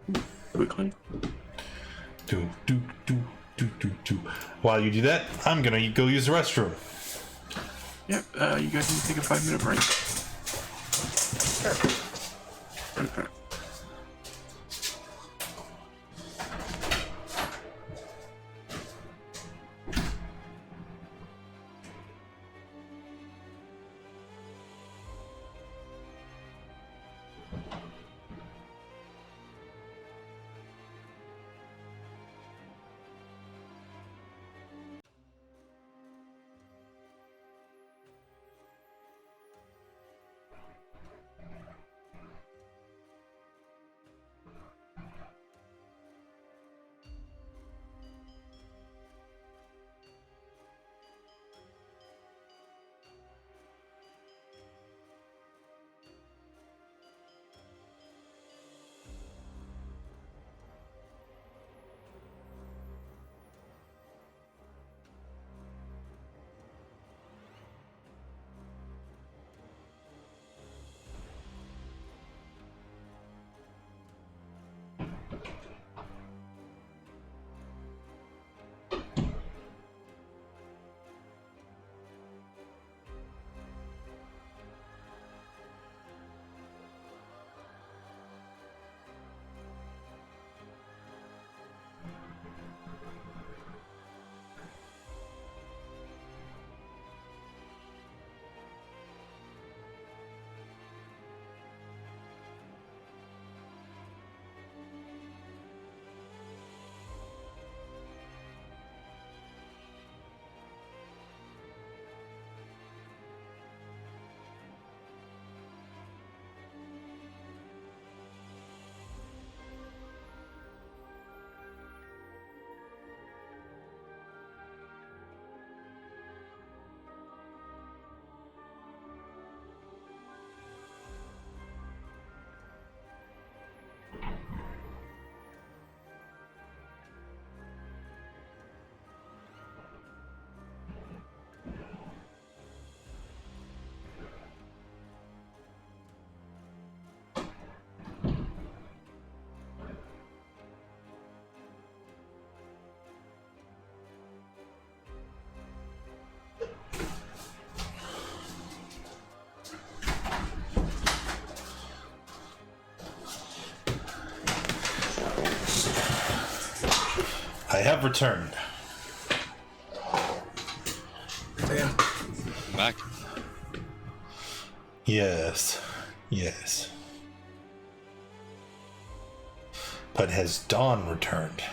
the quickly. Do. While you do that, I'm gonna go use the restroom. Yep, you guys need to take a 5-minute break. Okay. I have returned. I'm back. Yes. Yes. But has Dawn returned?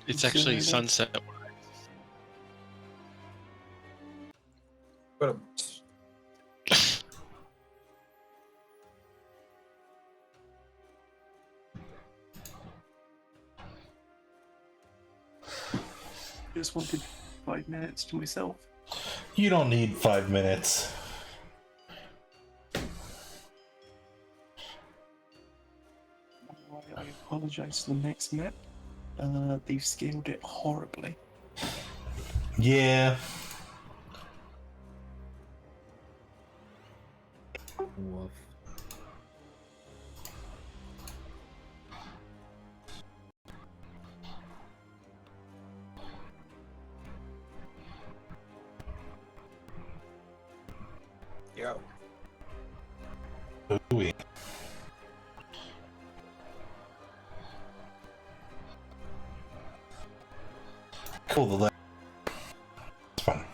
It's actually sunset. But Just wanted 5 minutes to myself. You don't need 5 minutes. I apologize for the next map. They've scaled it horribly. Yeah. Woof. yeah. Ooh. Cool. The it's fun.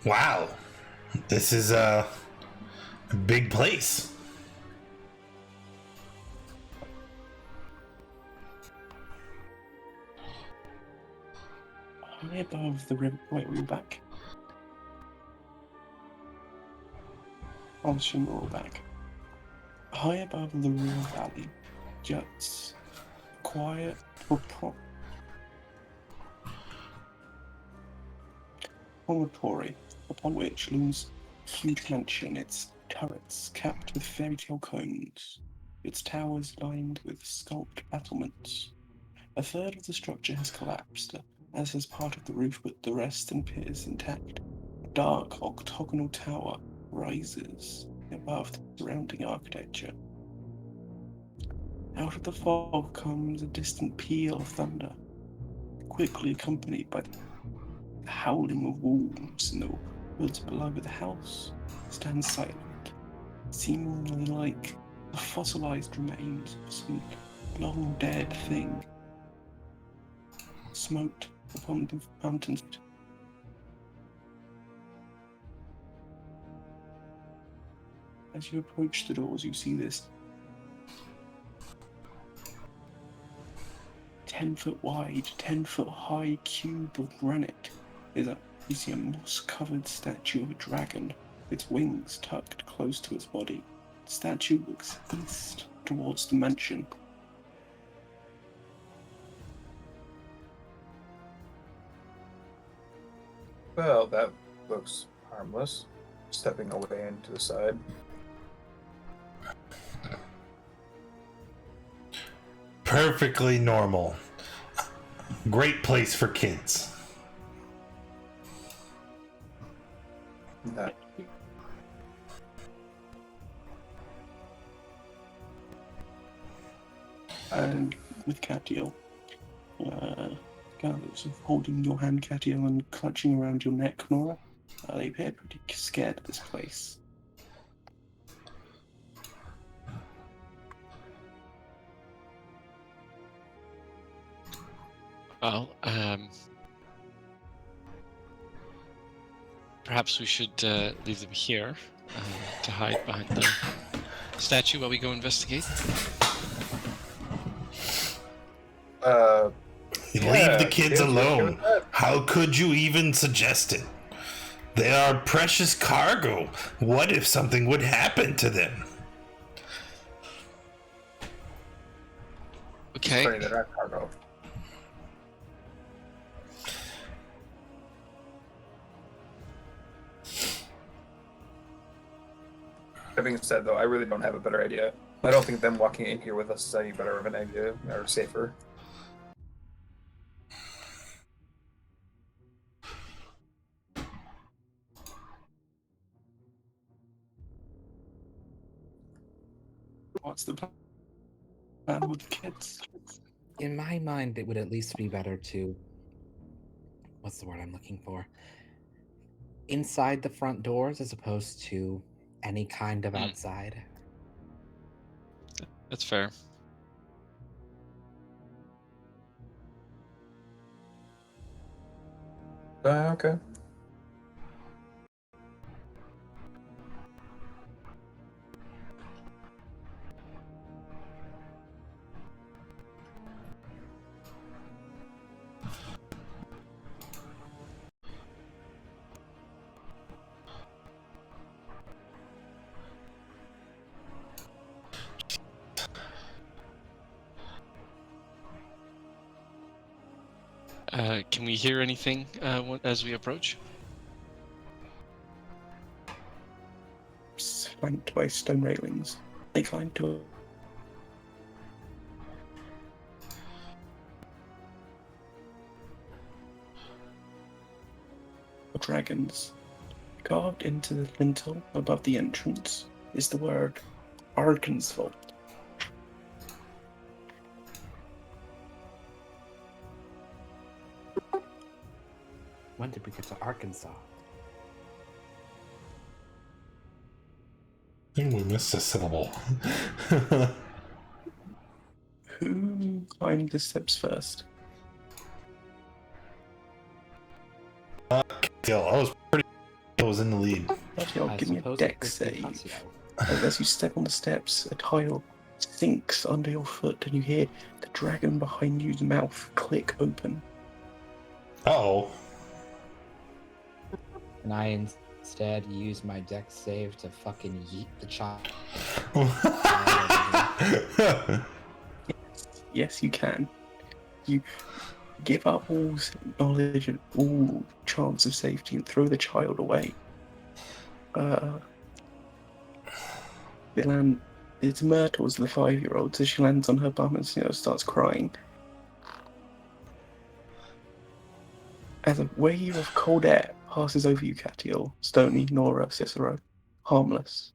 Wow. This is a big place. High above the river. Wait, were you back? I'll assume we're all back. High above the river valley juts a quiet promontory upon which looms a huge mansion, its turrets capped with fairy tale cones, its towers lined with sculpted battlements. A third of the structure has collapsed, as has part of the roof, but the rest appears intact. A dark octagonal tower rises above the surrounding architecture. Out of the fog comes a distant peal of thunder, quickly accompanied by the howling of wolves in the woods below. The house stands silent, seemingly like the fossilized remains of some long dead thing, smoked upon the mountains. As you approach the doors, you see this 10-foot wide, 10-foot high cube of granite. You see a moss-covered statue of a dragon, its wings tucked close to its body. The statue looks east towards the mansion. Well, that looks harmless. Stepping away into the side. Perfectly normal. Great place for kids. That And with Catiel, regardless of holding your hand, Catiel, and clutching around your neck, Nora, they appear pretty scared of this place. Well, perhaps we should leave them here to hide behind the statue while we go investigate. Leave the kids you okay alone. with that? How could you even suggest it? They are precious cargo. What if something would happen to them? Okay. Sorry, they're not cargo. That being said, though, I really don't have a better idea. I don't think them walking in here with us is any better of an idea or safer. What's the plan with the kids? In my mind, it would at least be better to. What's the word I'm looking for? Inside the front doors as opposed to any kind of outside. That's fair. Okay. Can we hear anything as we approach? Flanked by stone railings. They climb to dragons. Carved into the lintel above the entrance is the word Argynvostholt. When did we get to Arkansas? I think we missed a syllable. Who climbed the steps first? I was in the lead. Actually, I give me a suppose dex it would be save. Casio. As you step on the steps, a tile sinks under your foot and you hear the dragon behind you's mouth click open. Uh-oh. And I instead use my dex save to fucking yeet the child. Yes, you can. You give up all knowledge and all chance of safety and throw the child away. It's Myrtle's the 5-year-old, so she lands on her bum and starts crying. As a wave of cold air passes over you, Catiel, Stony, Nora, Cicero, harmless.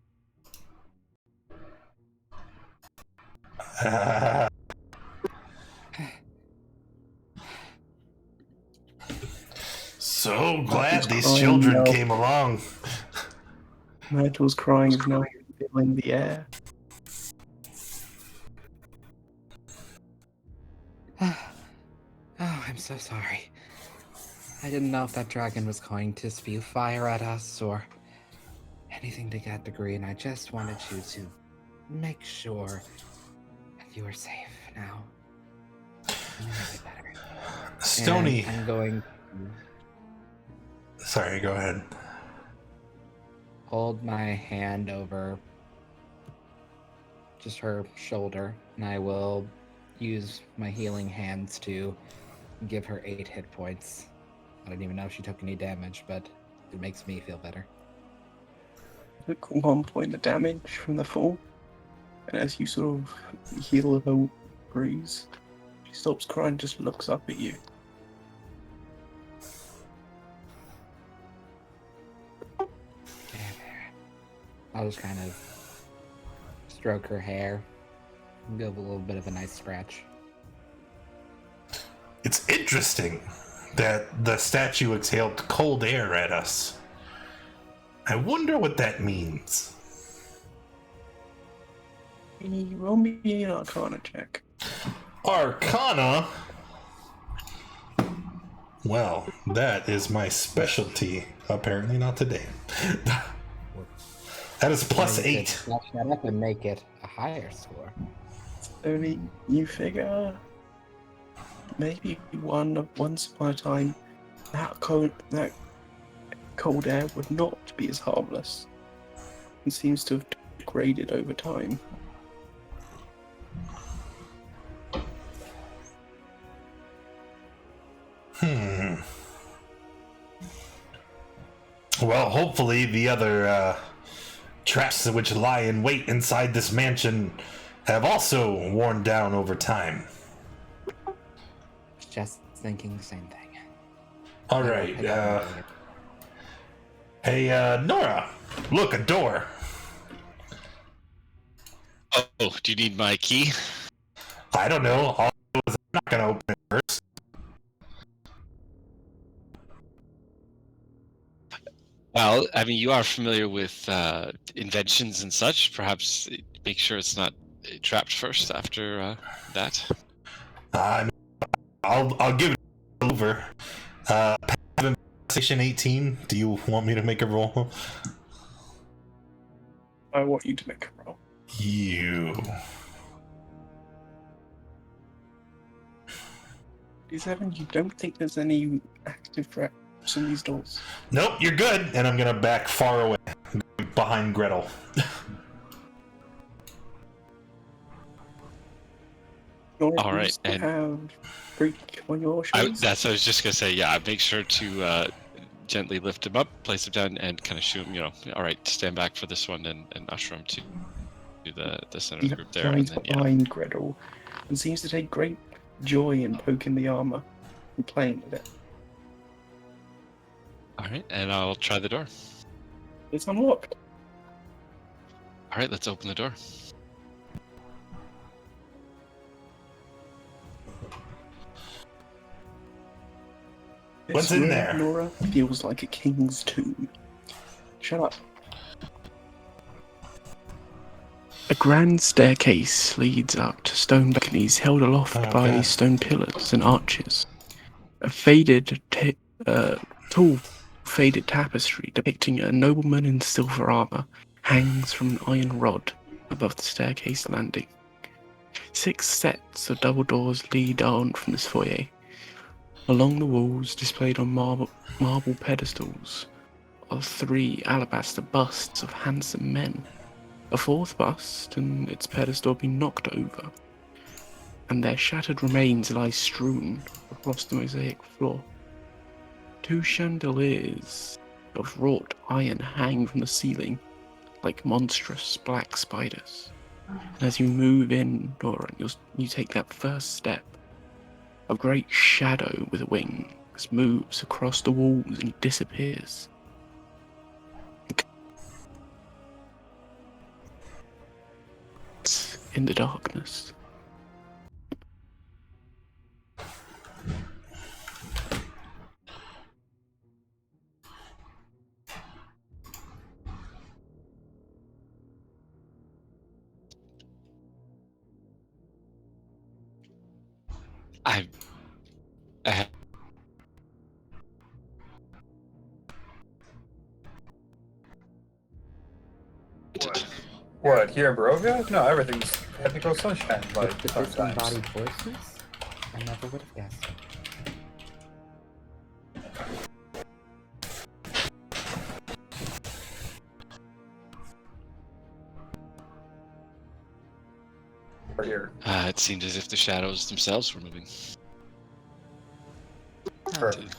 So glad these crying children now. came along. Myrtle's crying is now filling the air. Oh, I'm so sorry. I didn't know if that dragon was going to spew fire at us or anything to that degree, and I just wanted you to make sure that you were safe now. You know it better. Stony. And I'm going to Sorry, go ahead. hold my hand over just her shoulder, and I will use my healing hands to give her 8 hit points. I don't even know if she took any damage, but it makes me feel better. Took 1 point of damage from the fall, and as you sort of heal her bruise, she stops crying, just looks up at you. I'll just kind of stroke her hair and give a little bit of a nice scratch. It's interesting that the statue exhaled cold air at us. I wonder what that means. Roll me an Arcana check. Arcana? Well, that is my specialty. Apparently not today. That is plus And you 8. could flush that up and make it a higher score. Only you figure maybe once upon a time that cold air would not be as harmless. It seems to have degraded over time. Well, hopefully the other traps which lie in wait inside this mansion have also worn down over time. Just thinking the same thing. All right. Hey, Nora, look, a door. Oh, do you need my key? I don't know. All I know is I'm not gonna open it first. Well, I mean, you are familiar with inventions and such. Perhaps make sure it's not trapped first after that. Uh, I'll give it over. Passive investigation 18. Do you want me to make a roll? I want you to make a roll. You. 7, you don't think there's any active threats on these doors? Nope, you're good. And I'm gonna back far away, behind Gretel. All right, You and have Greek on your shoulders? that's what I was just gonna say. Yeah, make sure to gently lift him up, place him down, and kind of shoot him. All right, stand back for this one, and usher him to the center of the group there. And Hides then, behind Gretel and seems to take great joy in poking the armor and playing with it. All right, and I'll try the door. It's unlocked. All right, let's open the door. What's This in room, there? Nora, feels like a king's tomb. Shut up. A grand staircase leads up to stone balconies held aloft by Okay. stone pillars and arches. A tall, faded tapestry depicting a nobleman in silver armor hangs from an iron rod above the staircase landing. 6 sets of double doors lead on from this foyer. Along the walls, displayed on marble pedestals, are 3 alabaster busts of handsome men. A 4th bust and its pedestal been knocked over, and their shattered remains lie strewn across the mosaic floor. 2 chandeliers of wrought iron hang from the ceiling like monstrous black spiders. And as you move in, Nora, you take that first step. A great shadow with wings moves across the walls and disappears. In the darkness. I have What, here in Barovia? No, everything's ethical sunshine, like With sometimes. disembodied voices? I never would have guessed. Or here. it seemed as if the shadows themselves were moving. Perfect.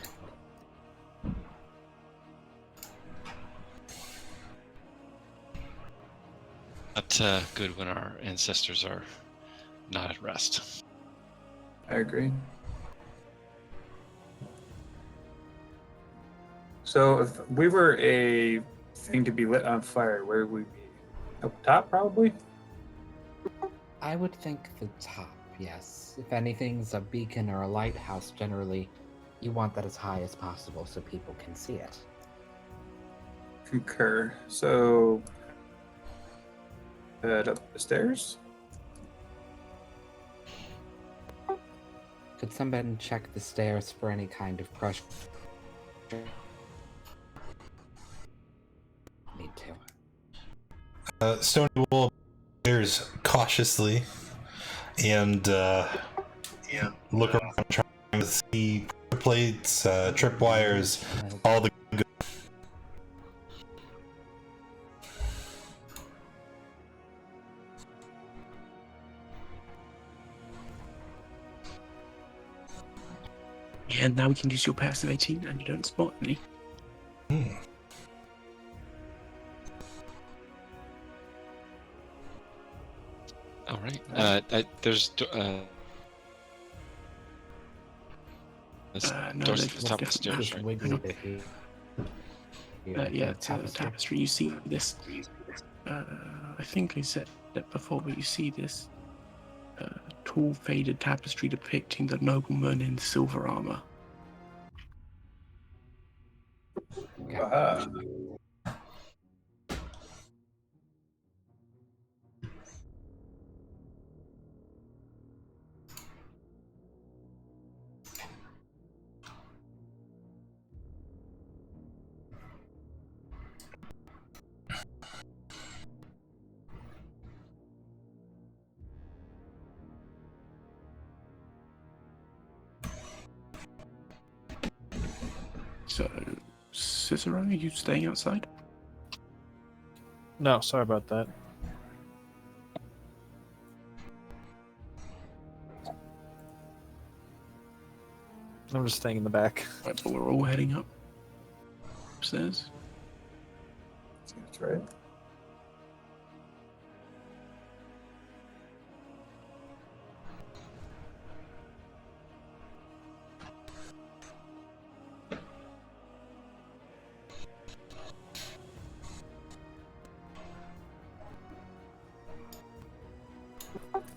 Not good when our ancestors are not at rest. I agree. So if we were a thing to be lit on fire, where would we be? Up top, probably? I would think the top, yes. If anything's a beacon or a lighthouse, generally, you want that as high as possible so people can see it. Concur. So, head up the stairs? Could somebody check the stairs for any kind of pressure? Need to. Stony will stairs cautiously and look around, trying to see plates, tripwires, all the good. Yeah, now we can use your passive 18 and you don't spot any. All right. There's No, doors there's at the top of the definitely stairs, Just right? wiggle it here. yeah, it's a tapestry. You see this. I think I said step before you see this tall, faded tapestry depicting the nobleman in silver armor. Okay. Aha. So, Cicero, are you staying outside? No, sorry about that. I'm just staying in the back. Right, but we're all heading up upstairs. Seems right.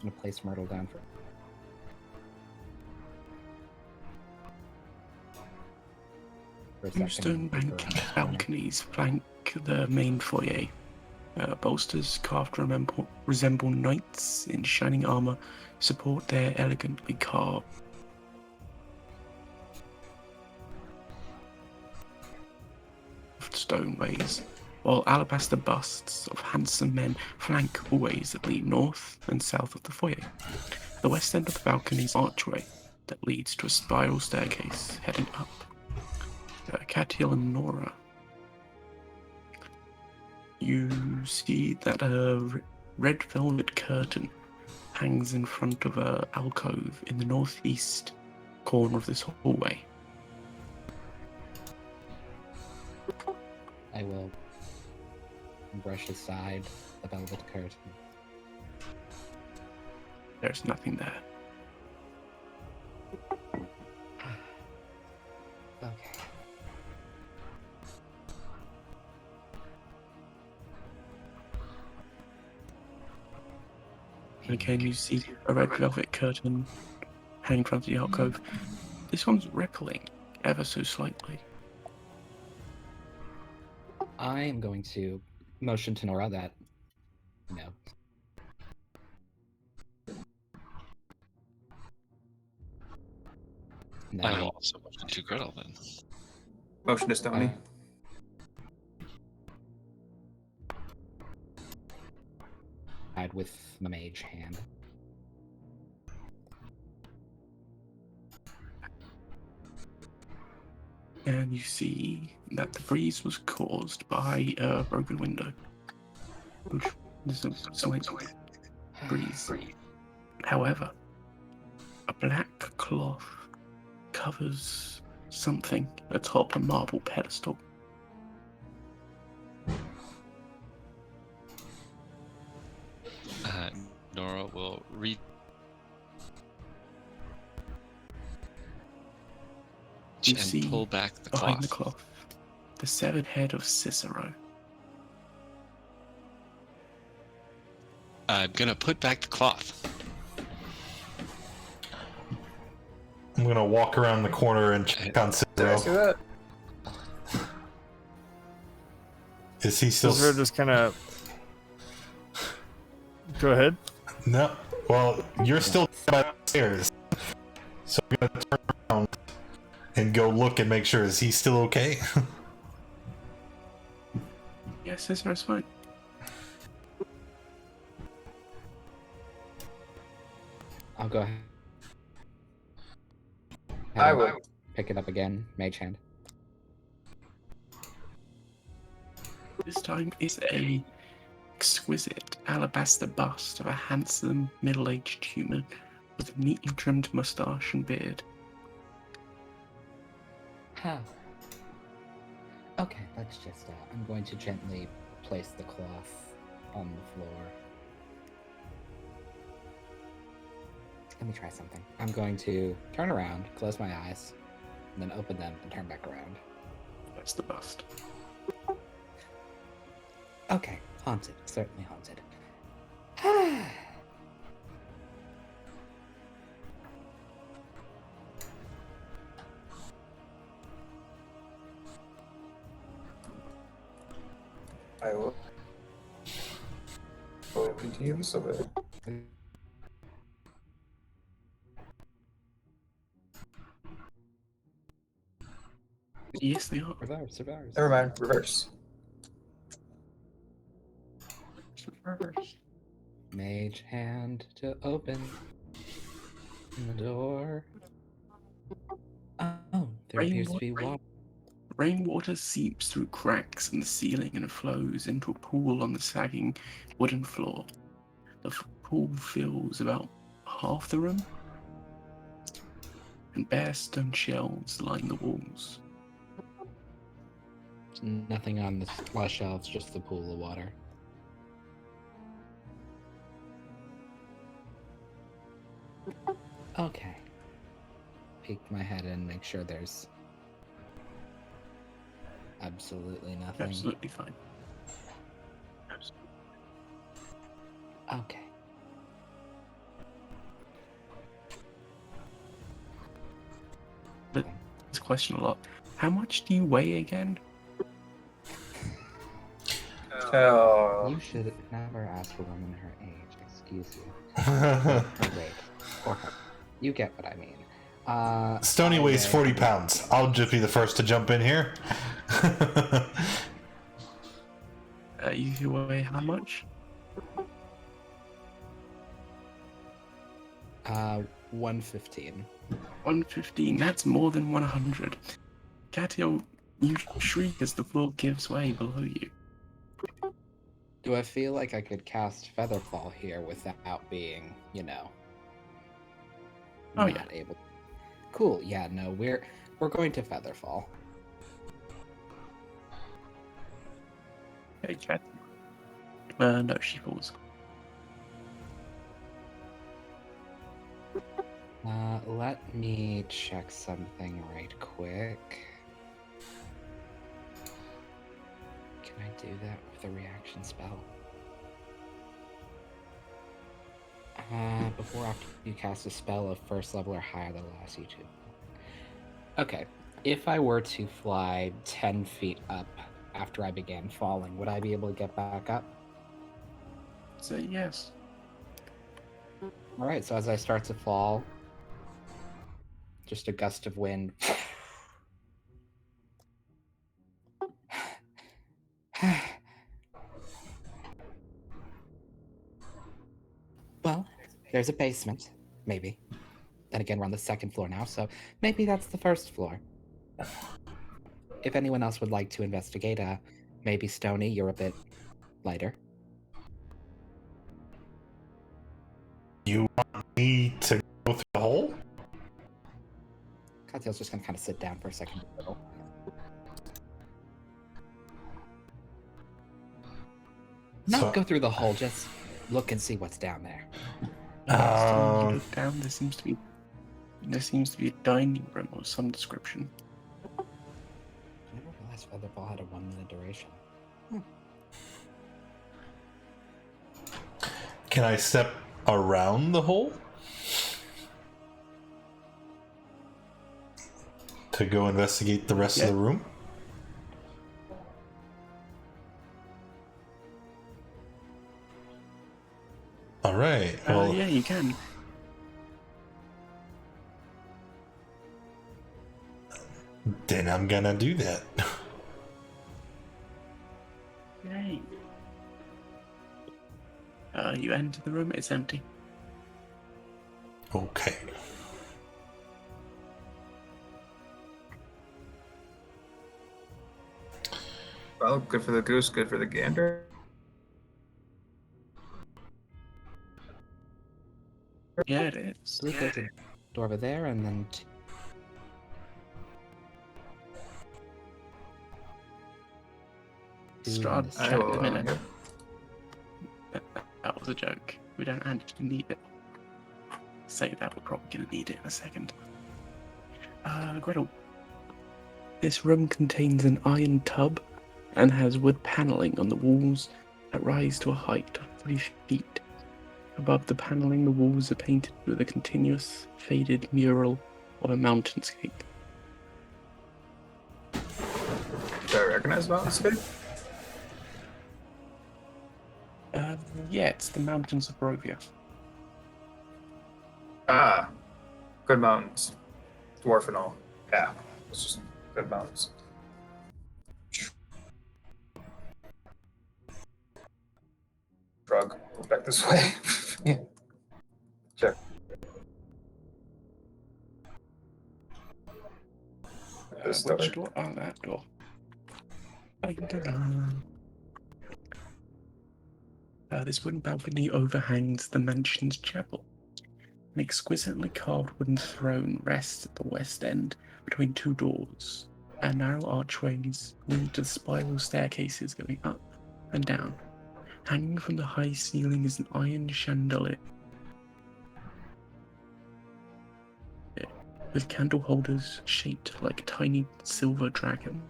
I'm gonna place Myrtle down for a Two second. stone balconies flank the main foyer. Bolsters carved to resemble knights in shining armor support their elegantly carved stoneways, while alabaster busts of handsome men flank hallways that lead north and south of the foyer. The west end of the balcony is an archway that leads to a spiral staircase heading up. Catiel and Nora, you see that a red velvet curtain hangs in front of an alcove in the northeast corner of this hallway. I will brush aside the velvet curtain. There's nothing there. Okay. And again, you see a red velvet curtain hanging in front of the alcove. This one's rippling ever so slightly. I am going to motion to Nora that, no. No. I will also motion to Gretel then. Motion to Stony. Hide with my mage hand. And you see that the breeze was caused by a broken window. Which is a slight breeze. However, a black cloth covers something atop a marble pedestal. Nora will read You and see pull back the behind the cloth. cloth the severed head of Cicero. I'm gonna put back the cloth. I'm gonna walk around the corner and check on Did I see Cicero. that? Is he still? Cicero just kind of. Go ahead. No. Well, you're still by the stairs, so I'm gonna turn around and go look and make sure. Is he still okay? Yes, Cicero's fine. I'll go ahead. I will. Pick it up again, mage hand. This time it's a exquisite alabaster bust of a handsome middle-aged human with a neatly trimmed moustache and beard. Huh. Okay, let's just, I'm going to gently place the cloth on the floor. Let me try something. I'm going to turn around, close my eyes, and then open them and turn back around. That's the bust. Okay, haunted. Certainly haunted. I will continue this over. Yes, they are. Reverse. Never mind, reverse. Reverse. Mage hand to open the door. Oh, there appears to be water. Rainwater seeps through cracks in the ceiling and flows into a pool on the sagging wooden floor. The pool fills about half the room, and bare stone shelves line the walls. Nothing on the last shelves, just the pool of water. Okay. Peek my head in, make sure there's absolutely nothing. Absolutely fine. Absolutely. Okay. But this question a lot. How much do you weigh again? Oh, You should never ask a woman her age. Excuse you. Her weight. Or her. You get what I mean. Stony I weighs weigh 40 pounds. I'll just be the first to jump in here. You weigh how much? 115. 115. That's more than 100. Catiel, you shriek as the floor gives way below you. Do I feel like I could cast Featherfall here without being, Oh, not yeah. able? Cool. Yeah. No, we're going to Featherfall. Hey, Catiel. No, she falls. Let me check something right quick. Can I do that with a reaction spell? Before or after you cast a spell of first level or higher that allows you to. Okay, if I were to fly 10 feet up after I began falling, would I be able to get back up? Say yes. Alright, so as I start to fall, just a gust of wind. Well, there's a basement, maybe. Then again, we're on the second floor now, so maybe that's the first floor. If anyone else would like to investigate, maybe Stony, you're a bit lighter. You want me to go through the hole? Catiel's just gonna kind of sit down for a second. Not So- go through the hole, just look and see what's down there. You look down. There seems to be a dining room of some description. I never realized Featherball had a 1-minute duration. Can I step around the hole? To go investigate the rest of the room? Alright, well, Yeah, you can. then I'm gonna do that. Yay. You enter the room. It's empty. Okay. well, good for the goose, good for the gander. Yeah, it is. I believe there's a door over there, and then Strahd, I check will, a minute. That was a joke. We don't actually need it. Say that, we're probably going to need it in a second. Gretel. This room contains an iron tub and has wood paneling on the walls that rise to a height of 3 feet. Above the paneling, the walls are painted with a continuous, faded mural of a mountainscape. Do I recognize Mountainscape? Yeah, it's the mountains of Barovia. Ah, good mountains. Dwarf and all. Yeah, it's just good mountains. Drug. Go back this way. Yeah. Check. This door. Which door? Oh, that door. This wooden balcony overhangs the mansion's chapel. An exquisitely carved wooden throne rests at the west end between two doors, and narrow archways lead to spiral staircases going up and down. Hanging from the high ceiling is an iron chandelier with candle holders shaped like tiny silver dragons.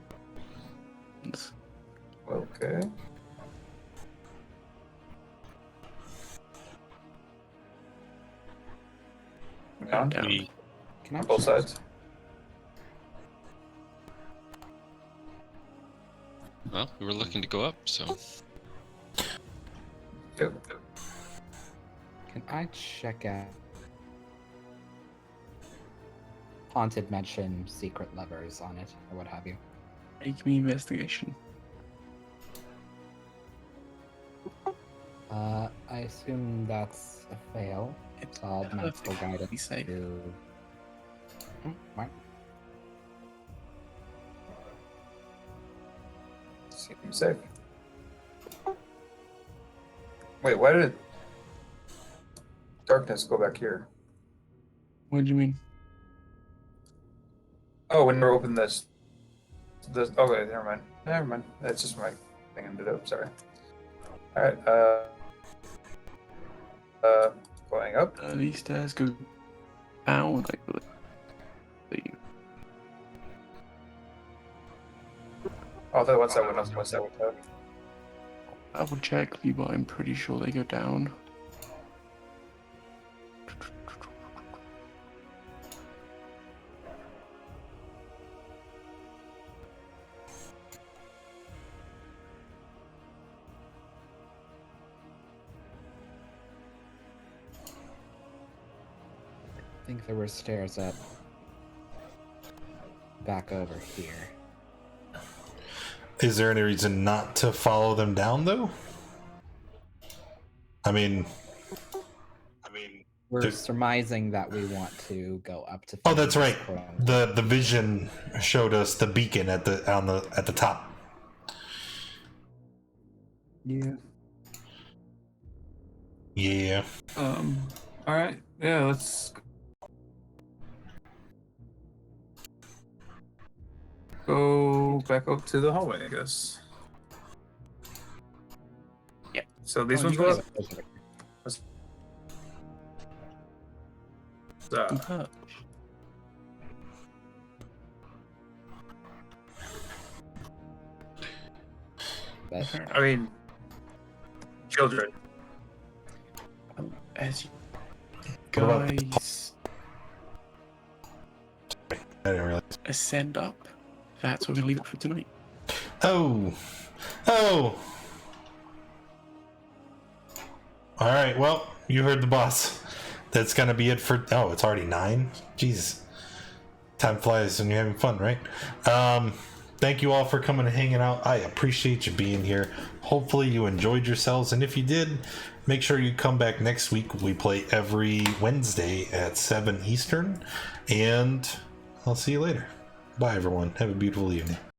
Okay. And Yeah, down. We, Can I both sides. well, we were looking to go up, so Yep. Can I check out haunted mansion secret levers on it or what have you? Make me investigation. I assume that's a fail. It's So I'll magical perfectly guidance safe. to. Right. Seems safe. Wait, why did darkness go back here? What do you mean? Oh, when we opened this. Okay, never mind. Never mind. That's just my thing ended up. Sorry. All right. Going up. These stairs go down, I believe. Oh, the ones that went up. Ones that went up. I will check for you, but I'm pretty sure they go down. I think there were stairs up back over here. Is there any reason not to follow them down, though? I mean, We're There's- surmising that we want to go up to. oh, that's right. Phoenix, The vision showed us the beacon at the top. Yeah. Yeah. All right. Yeah. Let's go back up to the hallway, I guess. Yeah. So these Oh, ones you go guys- up. Perch. But I mean, children. As you What about- guys I didn't realize. ascend up, that's where we're gonna leave it for tonight. Oh. All right. Well, you heard the boss. That's gonna be it for. Oh, it's already 9. Jesus. Time flies when you're having fun, right? Thank you all for coming and hanging out. I appreciate you being here. Hopefully you enjoyed yourselves, and if you did, make sure you come back next week. We play every Wednesday at 7 Eastern, and I'll see you later. Bye, everyone. Have a beautiful evening.